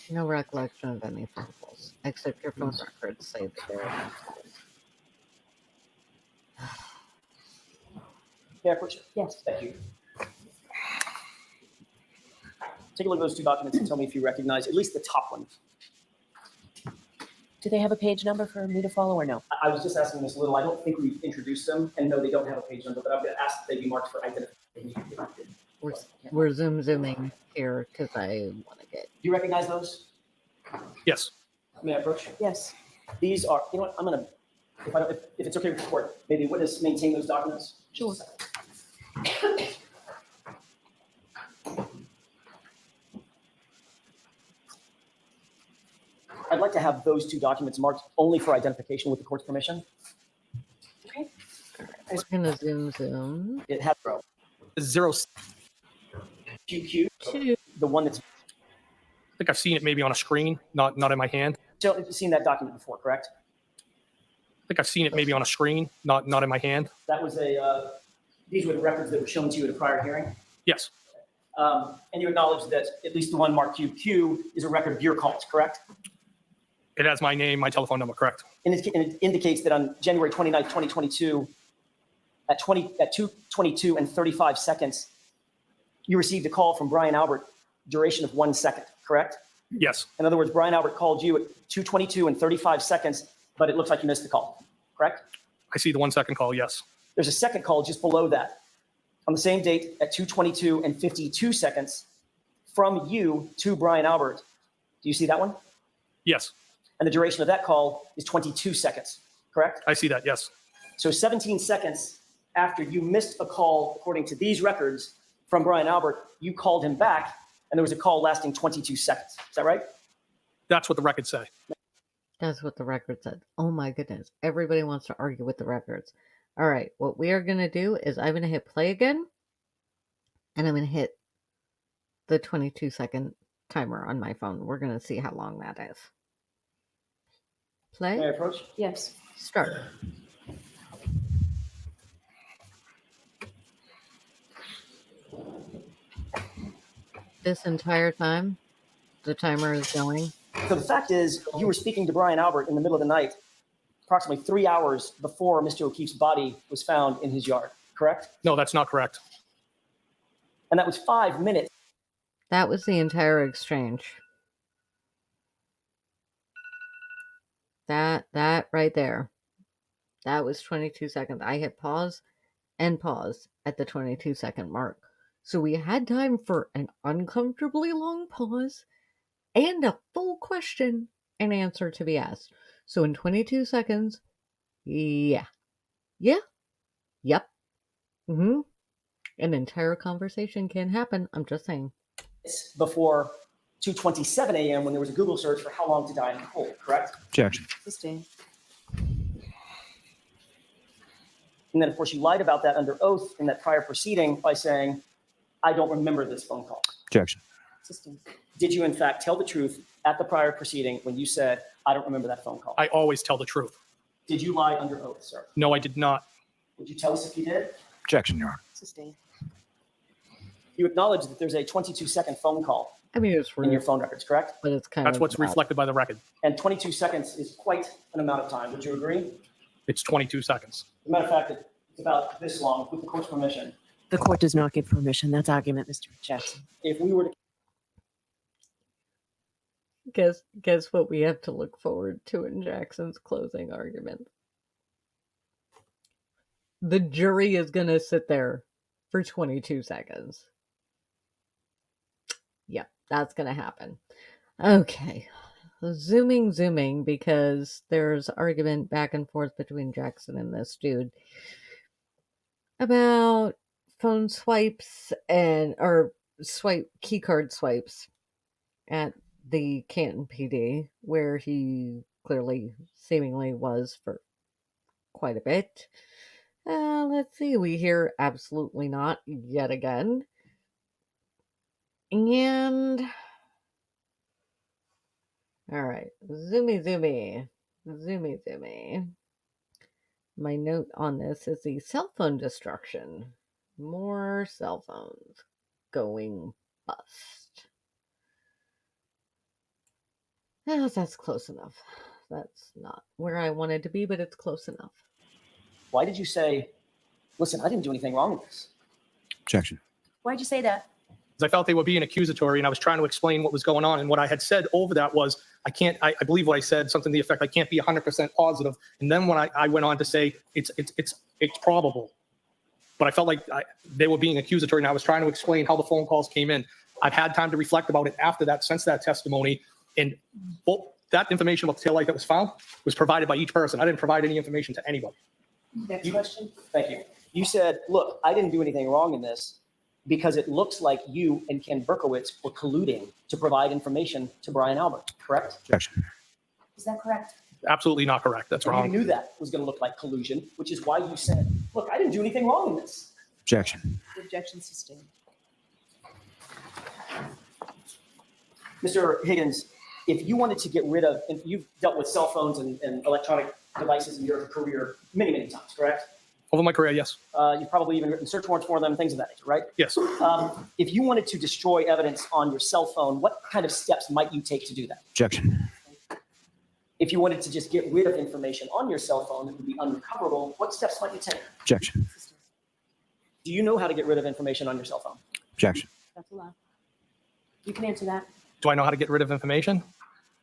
No recollection of any phone calls, except your phone records say that there are phone calls. May I approach you? Yes. Thank you. Take a look at those 2 documents and tell me if you recognize at least the top one. Do they have a page number for me to follow or no? I was just asking Ms. Little. I don't think we've introduced them, and no, they don't have a page number, but I'm going to ask that they be marked for identification. We're zooming here because I want to get. Do you recognize those? Yes. May I approach? Yes. These are, you know what, I'm going to, if it's okay with the court, maybe witness maintain those documents? Sure. I'd like to have those 2 documents marked only for identification with the court's permission. Okay. We're gonna zoom. It has row. 0. QQ, 2. the one that's, I think I've seen it maybe on a screen, not in my hand. so you've seen that document before, correct? I think I've seen it maybe on a screen, not in my hand. That was these were the records that were shown to you at a prior hearing. Yes. And you acknowledge that at least the one marked QQ is a record of your calls, correct? It has my name, my telephone number, correct. And it indicates that on January 29th, 2022, at 2:22 and 35 seconds, you received a call from Brian Albert, duration of 1 second, correct? Yes. In other words, Brian Albert called you at 2:22 and 35 seconds, but it looks like you missed the call, correct? I see the 1 second call, yes. There's a second call just below that on the same date at 2:22 and 52 seconds from you to Brian Albert. Do you see that one? Yes. And the duration of that call is 22 seconds, correct? I see that, yes. So 17 seconds after you missed a call, according to these records, from Brian Albert, you called him back, and there was a call lasting 22 seconds. Is that right? That's what the records say. That's what the record said. Oh my goodness. Everybody wants to argue with the records. All right. What we are going to do is I'm going to hit play again. And I'm going to hit the 22-second timer on my phone. We're going to see how long that is. May I Play. approach? Yes. Start. This entire time, the timer is going. So the fact is, you were speaking to Brian Albert in the middle of the night, approximately 3 hours before Mr. O'Keefe's body was found in his yard, correct? No, that's not correct. And that was 5 minutes. That was the entire exchange. That right there. That was 22 seconds. I hit pause and pause at the 22-second mark. So we had time for an uncomfortably long pause and a full question and answer to be asked. So in 22 seconds, yeah. Yeah. Yep. Mm-hmm. An entire conversation can happen. I'm just saying. Before 2:27 a.m. when there was a Google search for how long to die in coal, correct? Objection. Sustained. And then, of course, you lied about that under oath in that prior proceeding by saying, I don't remember this phone call. Objection. Sustained. Did you, in fact, tell the truth at the prior proceeding when you said, I don't remember that phone call? I always tell the truth. Did you lie under oath, sir? No, I did not. Would you tell us if you did? Objection, Your Honor. Sustained. You acknowledge that there's a 22-second phone call I mean, it's in your rude, phone records, correct? but it's kind That's of. what's bad. reflected by the record. And 22 seconds is quite an amount of time. Would you agree? It's 22 seconds. As a matter of fact, It's about this long, with the court's permission. The court does not give permission. That's argument, Mr. Jackson. If we were to Guess what we have to look forward to in Jackson's closing argument? The jury is going to sit there for 22 seconds. Yep, that's going to happen. Okay. Zooming, because there's argument back and forth between Jackson and this dude about phone swipes or key card swipes at the Canton PD, where he clearly, seemingly was for quite a bit. Let's see, we hear absolutely not yet again. And all right, zoomy. My note on this is the cell phone destruction. More cell phones going bust. Oh, that's close enough. That's not where I wanted to be, but it's close enough. Why did you say, listen, I didn't do anything wrong with this? Objection. Why'd you say that? Because I felt they were being accusatory, and I was trying to explain what was going on. And what I had said over that was, I believe what I said, something to the effect, I can't be 100% positive. And then when I went on to say, it's probable. But I felt like they were being accusatory, and I was trying to explain how the phone calls came in. I've had time to reflect about it after that, since that testimony. And that information about the taillight that was found was provided by each person. I didn't provide any information to anybody. Next question. Thank you. You said, look, I didn't do anything wrong in this because it looks like you and Ken Berkowitz were colluding to provide information to Brian Albert, correct? Objection. Is that correct? Absolutely not correct. That's And wrong. you knew that was going to look like collusion, which is why you said, look, I didn't do anything wrong in this. Objection. Objection sustained. Mr. Higgins, if you wanted to get rid of, and you've dealt with cell phones and electronic devices in your career many, many times, correct? Over my career, yes. You've probably even written search warrants for them, things of that nature, right? Yes. If you wanted to destroy evidence on your cell phone, what kind of steps might you take to do that? Objection. If you wanted to just get rid of information on your cell phone that would be unrecoverable, what steps might you take? Objection. Do you know how to get rid of information on your cell phone? Objection. That's allowed. You can answer that. Do I know how to get rid of information?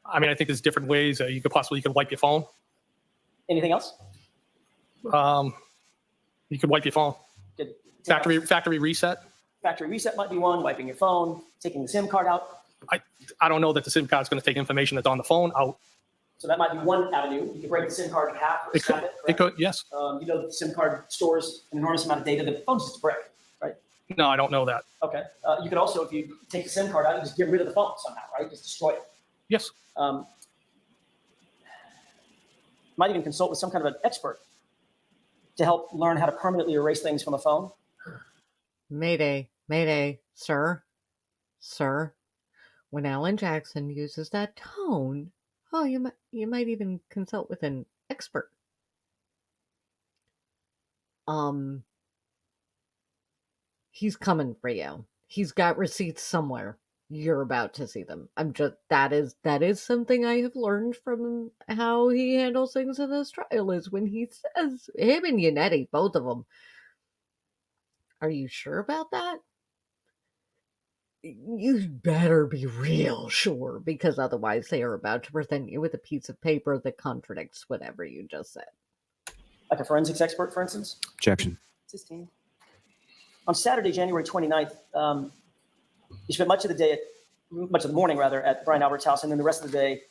I mean, I think there's different ways. You could wipe your phone. Anything else? You could wipe your phone. Good. Factory reset. Factory reset might be one, wiping your phone, taking the SIM card out. I don't know that the SIM card is going to take information that's on the phone out. So that might be one avenue. You could break the SIM card in half or snap it. It could, yes. You know, the SIM card stores an enormous amount of data that the phone's just a brick, right? No, I don't know that. Okay. You could also, if you take the SIM card out, you just get rid of the phone somehow, right? Just destroy it. Yes. Might even consult with some kind of an expert to help learn how to permanently erase things from a phone. Mayday, sir. When Alan Jackson uses that tone, you might even consult with an expert. He's coming for you. He's got receipts somewhere. You're about to see them. That is something I have learned from how he handles things in this trial, is when he says, him and Yannetti, both of them, are you sure about that? You better be real sure, because otherwise they are about to present you with a piece of paper that contradicts whatever you just said. Like a forensics expert, for instance? Objection. Sustained. On Saturday, January 29th, you spent much of the morning at Brian Albert's house, and then the rest of the day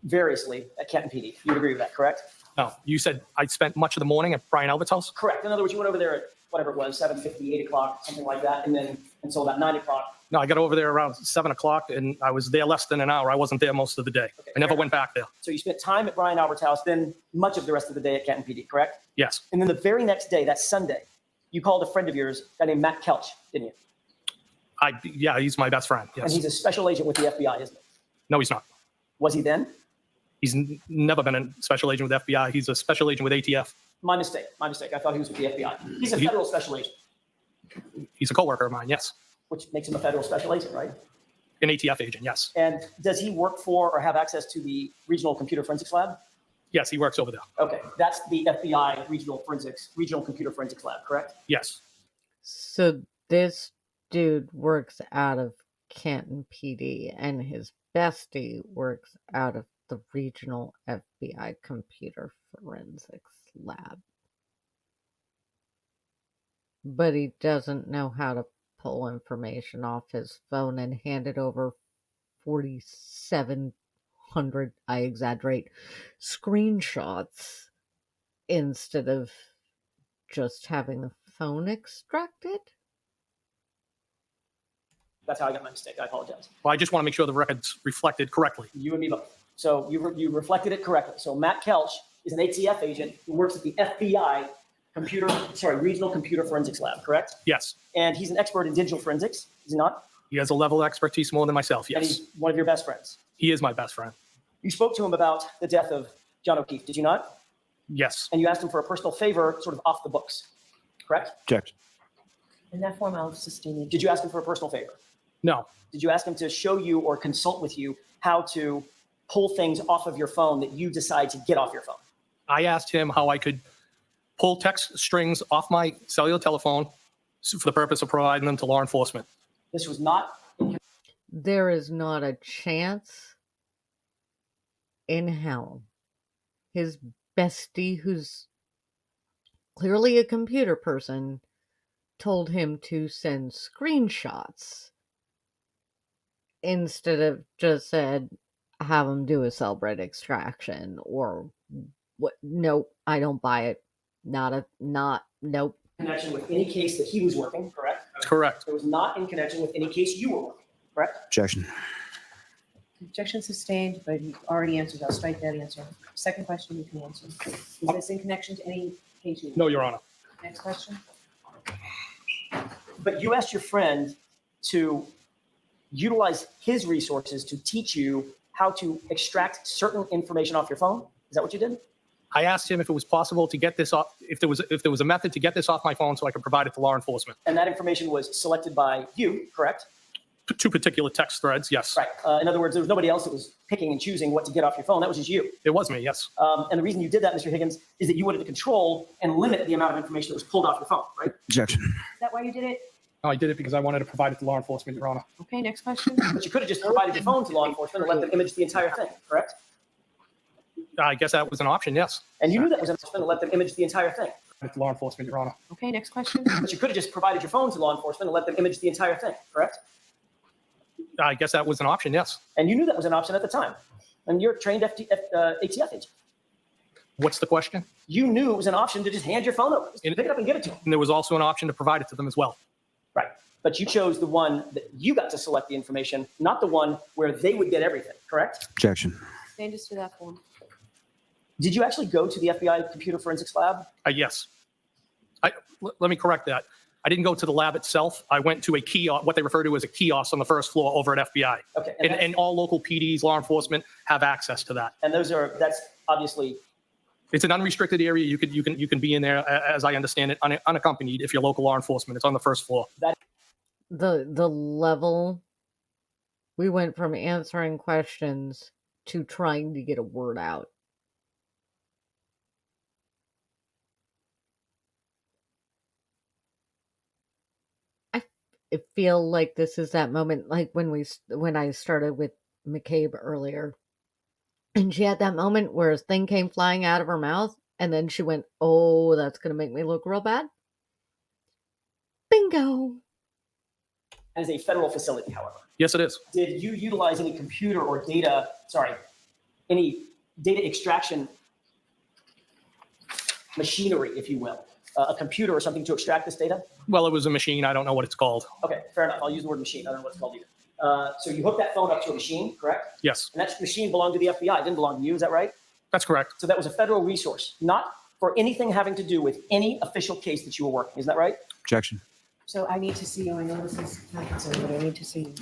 variously at Canton PD. You would agree with that, correct? No, you said I spent much of the morning at Brian Albert's house? Correct. In other words, you went over there at whatever it was, 7:50, 8 o'clock, something like that, and then until about 9 o'clock. No, I got over there around 7 o'clock, and I was there less than an hour. I wasn't there most of the day. Okay, I never went back there. So you spent time at Brian Albert's house, then much of the rest of the day at Canton PD, correct? Yes. And then the very next day, that Sunday, you called a friend of yours, a guy named Matt Kelch, didn't you? Yeah, he's my best friend. And Yes. he's a special agent with the FBI, isn't he? No, he's not. Was he then? He's never been a special agent with FBI. He's a special agent with ATF. My mistake. I thought he was with the FBI. He's a federal special agent, He's a coworker of mine. Yes. which makes him a federal special agent, right? An ATF agent. Yes. And does he work for or have access to the regional computer forensics lab? Yes, he works over there. Okay, that's the FBI Regional Computer Forensics Lab, correct? Yes. So this dude works out of Canton PD, and his bestie works out of the Regional FBI Computer Forensics Lab. But he doesn't know how to pull information off his phone and hand it over 4,700, I exaggerate, screenshots instead of just having the phone extracted. That's how I got my mistake. I apologize. Well, I just want to make sure the record's reflected correctly. You and me both. So you reflected it correctly. So Matt Kelch is an ATF agent who works at the FBI Regional Computer Forensics Lab, correct? Yes. And he's an expert in digital forensics, is he not? He has a level of expertise more than myself, And yes. he's one of your best friends. He is my best friend. You spoke to him about the death of John O'Keefe, did you not? Yes. And you asked him for a personal favor, sort of off the books, correct? Objection. In that form, I'll sustain it. Did you ask him for a personal favor? No. Did you ask him to show you or consult with you how to pull things off of your phone that you decide to get off your phone? I asked him how I could pull text strings off my cellular telephone for the purpose of providing them to law enforcement. This was not There is not a chance in hell his bestie, who's clearly a computer person, told him to send screenshots instead of just said, have him do a Cellbrite extraction or what. Nope, I don't buy it. Nope. connection with any case that he was working, correct? That's correct. It was not in connection with any case you were working, correct? Objection. Objection sustained, but you already answered. I'll strike that answer. Second question you can answer. Is this in connection to any case you? No, Your Honor. Next question. But you asked your friend to utilize his resources to teach you how to extract certain information off your phone. Is that what you did? I asked him if it was possible to get this off, if there was a method to get this off my phone so I could provide it to law enforcement. And that information was selected by you, correct? Two particular text threads, yes. Right. In other words, there was nobody else that was picking and choosing what to get off your phone. That was just you. It was me, yes. And the reason you did that, Mr. Higgins, is that you wanted to control and limit the amount of information that was pulled off your phone, right? Objection. Is that why you did it? No, I did it because I wanted to provide it to law enforcement, Your Honor. Okay, next question. But you could have just provided your phone to law enforcement and let them image the entire thing, correct? I guess that was an option, yes. And you knew that was an option to let them image the entire thing. To law enforcement, Your Honor. Okay, next question. But you could have just provided your phone to law enforcement and let them image the entire thing, correct? I guess that was an option, yes. And you knew that was an option at the time. And you're a trained ATF agent. What's the question? You knew it was an option to just hand your phone over. Just And- pick it up and give it to them. And there was also an option to provide it to them as well. Right. But you chose the one that you got to select the information, not the one where they would get everything, correct? Objection. Stand just to that form. Did you actually go to the FBI Computer Forensics Lab? Yes. Let me correct that. I didn't go to the lab itself. I went to a kiosk, what they refer to as a kiosk on the first floor over at FBI. Okay. And all local PDs, law enforcement have access to that. And that's obviously, It's an unrestricted area. You can be in there, as I understand it, unaccompanied if you're local law enforcement. It's on the first floor. The level we went from answering questions to trying to get a word out. I feel like this is that moment, like when I started with McCabe earlier, and she had that moment where a thing came flying out of her mouth, and then she went, "Oh, that's gonna make me look real bad." Bingo. as a federal facility, however. Yes, it is. Did you utilize any computer or any data extraction machinery, if you will, a computer or something to extract this data? Well, it was a machine. I don't know what it's called. Okay, fair enough. I'll use the word machine. I don't know what it's called either. So you hooked that phone up to a machine, correct? Yes, And that machine belonged to the FBI. It didn't belong to you. Is that right? that's correct. So that was a federal resource, not for anything having to do with any official case that you were working. Is that right? Objection. So I need to see you. I know this is not considered, but I need to see you.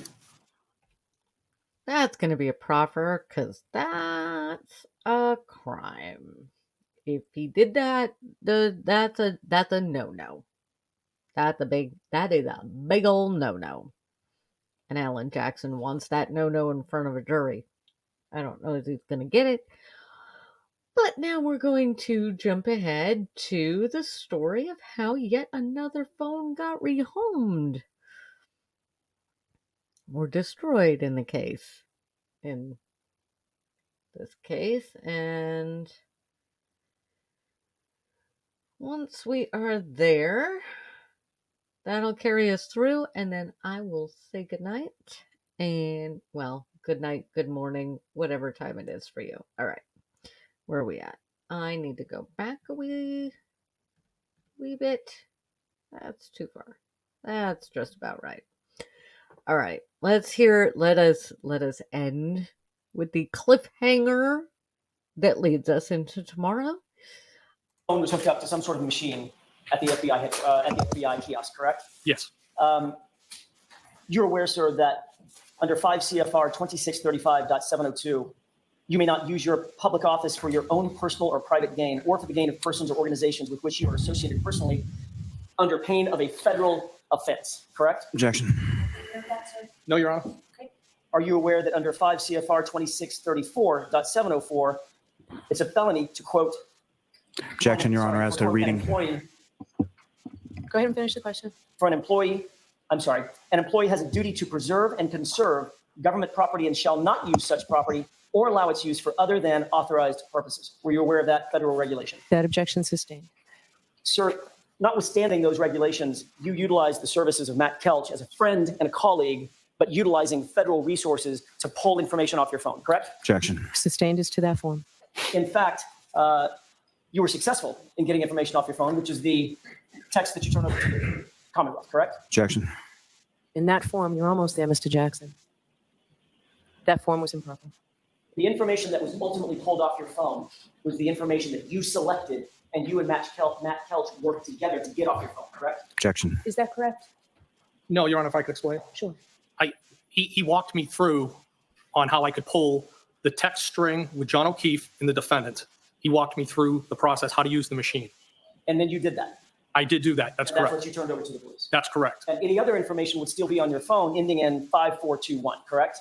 That's going to be a proffer because that's a crime. If he did that, that's a no-no. That is a big old no-no. And Alan Jackson wants that no-no in front of a jury. I don't know if he's going to get it, But now we're going to jump ahead to the story of how yet another phone got rehomed or destroyed in this case. And once we are there, that'll carry us through, and then I will say goodnight. And, well, good night, good morning, whatever time it is for you. All right, where are we at? I need to go back a wee bit. That's too far. That's just about right. All right, let us end with the cliffhanger that leads us into tomorrow. Phone was hooked up to some sort of machine at the FBI kiosk, correct? Yes. You're aware, sir, that under 5 CFR 2635.702, you may not use your public office for your own personal or private gain or for the gain of persons or organizations with which you are associated personally under pain of a federal offense, correct? Objection. No, Your Honor. Are you aware that under 5 CFR 2634.704, it's a felony to quote? Objection, Your Honor, as to reading. Go ahead and finish the question. For an employee has a duty to preserve and conserve government property and shall not use such property or allow its use for other than authorized purposes. Were you aware of that federal regulation? That objection sustained. Sir, notwithstanding those regulations, you utilized the services of Matt Kelch as a friend and a colleague, but utilizing federal resources to pull information off your phone, correct? Objection. Sustained as to that form. In fact, you were successful in getting information off your phone, which is the text that you turned over to the Commonwealth, correct? Objection. In that form, you're almost there, Mr. Jackson. That form was improper. The information that was ultimately pulled off your phone was the information that you selected and you and Matt Kelch worked together to get off your phone, correct? Objection. Is that correct? No, Your Honor, if I could explain. Sure. He walked me through on how I could pull the text string with John O'Keefe and the defendant. He walked me through the process, how to use the machine. And then you did that. I did do that. That's And that's correct. what you turned over to the police. That's correct. And any other information would still be on your phone ending in 5421, correct?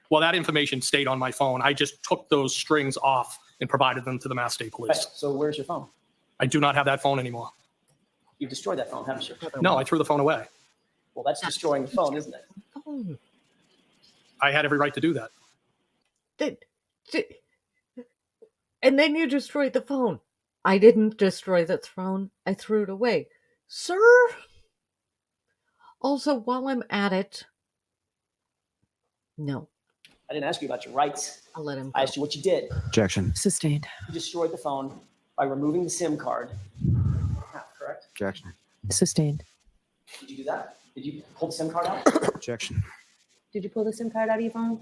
Well, that information stayed on my phone. I just took those strings off and provided them to the Mass State Okay, Police. so where's your phone? I do not have that phone anymore. You've destroyed that phone, haven't you? No, I threw the phone away. Well, that's destroying the phone, isn't it? Phone. I had every right to do that. And then you destroyed the phone. I didn't destroy the phone. I threw it away. Sir? Also, while I'm at it, no, I didn't ask you about your rights. I'll let him I go. asked you what you did. Objection. Sustained. You destroyed the phone by removing the SIM card. Correct? Objection. Sustained. Did you do that? Did you pull the SIM card out? Objection. Did you pull the SIM card out of your phone?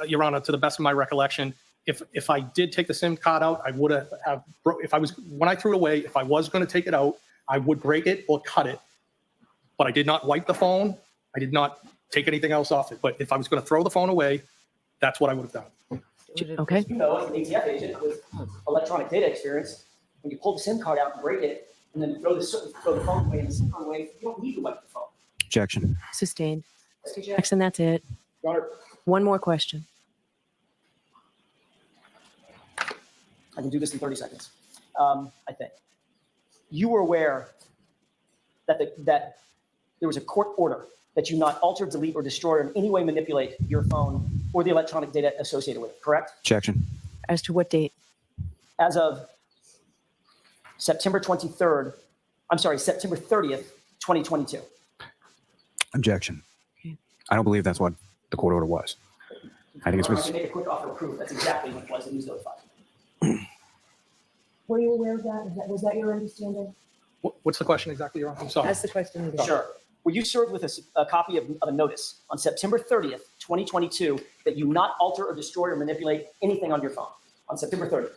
Your Honor, to the best of my recollection, if I did take the SIM card out, I would have when I threw it away, if I was going to take it out, I would break it or cut it. But I did not wipe the phone. I did not take anything else off it. But if I was going to throw the phone away, that's what I would have done. Okay. You know, as an ATF agent with electronic data experience, when you pull the SIM card out and break it, and then throw the phone away and the SIM card away, you don't need to wipe the phone. Objection. Sustained. Mr. Jackson, that's it. Your Honor, One more question. I can do this in 30 seconds. I think. You were aware that that there was a court order that you not alter, delete, or destroy, or in any way manipulate your phone or the electronic data associated with it, correct? Objection. As to what date? As of September 30th, 2022. Objection. I don't believe that's what the court order was. I think it's I was. can make a quick offer of proof. That's exactly what it was that he was notified. Were you aware of that? Was that your understanding? What's the question exactly, Your Honor? I'm sorry. That's the question. again. Sure. Were you served with a copy of a notice on September 30th, 2022, that you not alter or destroy or manipulate anything on your phone on September 30th?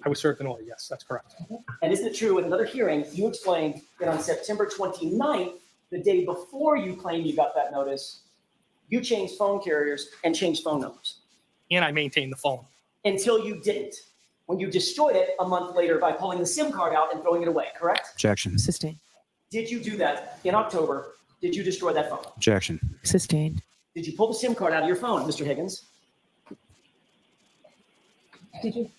I was served an order. Yes, that's correct. And isn't it true, in another hearing, you explained that on September 29th, the day before you claimed you got that notice, you changed phone carriers and changed phone numbers And I maintained the phone. until you didn't, when you destroyed it a month later by pulling the SIM card out and throwing it away, correct? Objection. Sustained. Did you do that in October? Did you destroy that phone? Objection. Sustained. Did you pull the SIM card out of your phone, Mr. Higgins? Did you?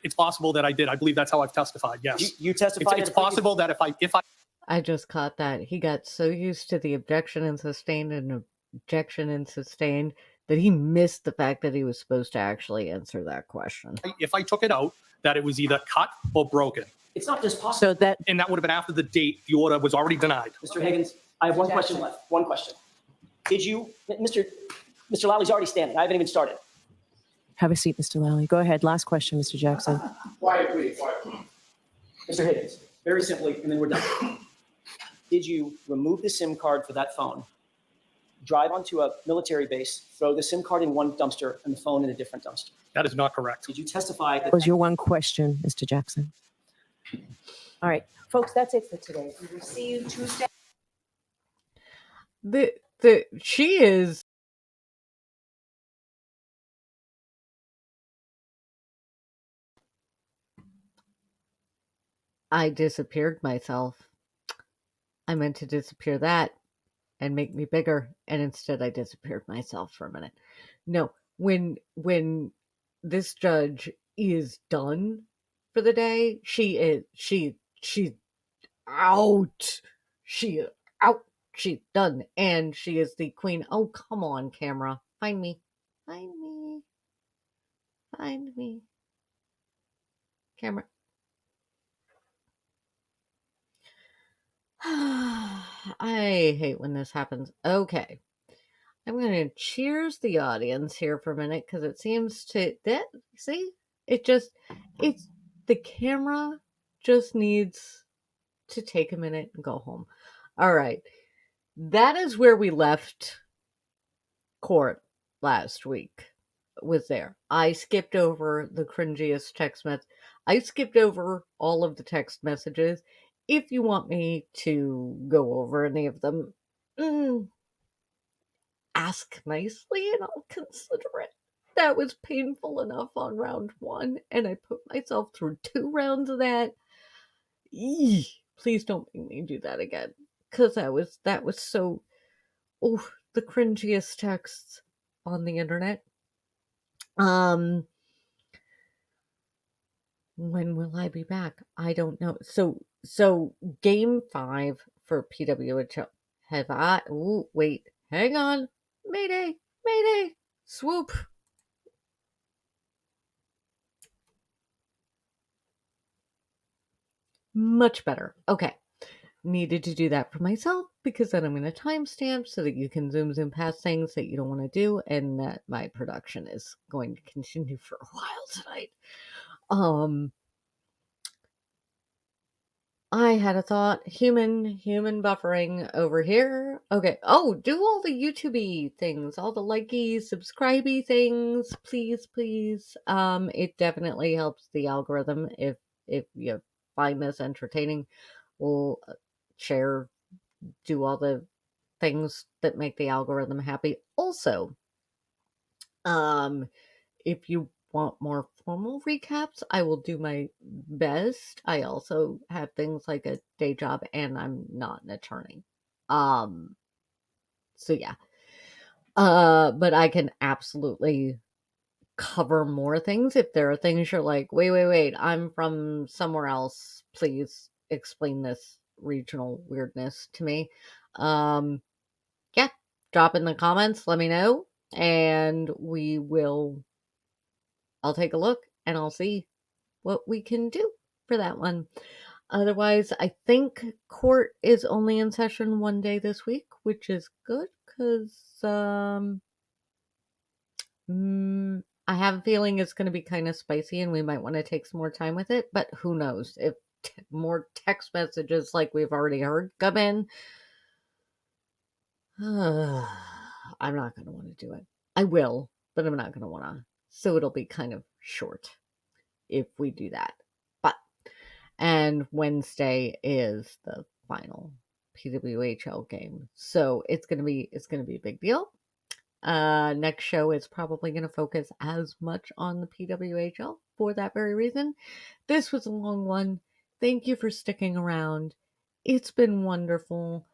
It's possible that I did. I believe that's how I've testified. Yes. You testified. It's possible that if I I just caught that. He got so used to the objection and sustained that he missed the fact that he was supposed to actually answer that question. if I took it out, that it was either cut or broken, It's not just possible. So that, and that would have been after the date the order was already denied. Mr. Higgins, I have one question left. One question. Did you, Mr. Lowry's already standing. I haven't even started. have a seat, Mr. Lally. Go ahead. Last question, Mr. Jackson. Quiet, please. Quiet. Mr. Higgins, very simply, and then we're done. Did you remove the SIM card for that phone, drive onto a military base, throw the SIM card in one dumpster and the phone in a different dumpster? That is not correct. Did you testify that? That was your one question, Mr. Jackson. All right, folks, that's it for today. We will see you Tuesday. She is. I disappeared myself. I meant to disappear that and make me bigger, and instead I disappeared myself for a minute. No, when this judge is done for the day, she's out. She is out. She's done, and she is the queen. Oh, come on, camera, find me, camera. I hate when this happens. Okay. I'm going to cheers the audience here for a minute because it seems to see it's the camera just needs to take a minute and go home. All right. That is where we left court last week. Was there. I skipped over the cringiest text message. I skipped over all of the text messages. If you want me to go over any of them, ask nicely and I'll consider it. That was painful enough on round 1, and I put myself through 2 rounds of that. Please don't make me do that again, because that was so, the cringiest texts on the internet. When will I be back? I don't know. So game 5 for PWHL. Wait, hang on. Mayday, swoop. Much better. Okay. Needed to do that for myself because then I'm going to timestamp so that you can zoom past things that you don't want to do, and that my production is going to continue for a while tonight. I had a thought. Human buffering over here. Okay. Oh, do all the YouTube-y things, all the likey, subscribe-y things, please. It definitely helps the algorithm. If you find this entertaining, we'll share, do all the things that make the algorithm happy. Also, if you want more formal recaps, I will do my best. I also have things like a day job and I'm not an attorney. So yeah. But I can absolutely cover more things if there are things you're like, wait, I'm from somewhere else. Please explain this regional weirdness to me. Yeah, drop in the comments, let me know, and I'll take a look and I'll see what we can do for that one. Otherwise, I think court is only in session 1 day this week, which is good because I have a feeling it's going to be kind of spicy and we might want to take some more time with it, but who knows? If more text messages like we've already heard come in, I'm not going to want to do it. I will, but I'm not going to want to. So it'll be kind of short if we do that. And Wednesday is the final PWHL game. So it's going to be a big deal. Next show is probably going to focus as much on the PWHL for that very reason. This was a long one. Thank you for sticking around. It's been wonderful.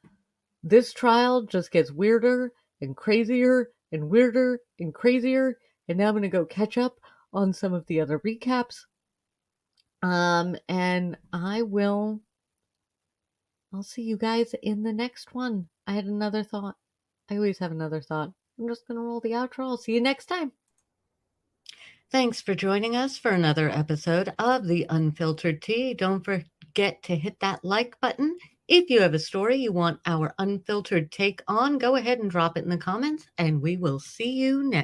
This trial just gets weirder and crazier and weirder and crazier. And now I'm going to go catch up on some of the other recaps. And I'll see you guys in the next one. I had another thought. I always have another thought. I'm just going to roll the outro. I'll see you next time. Thanks for joining us for another episode of The Unfiltered Tea. Don't forget to hit that like button. If you have a story you want our unfiltered take on, go ahead and drop it in the comments, and we will see you next.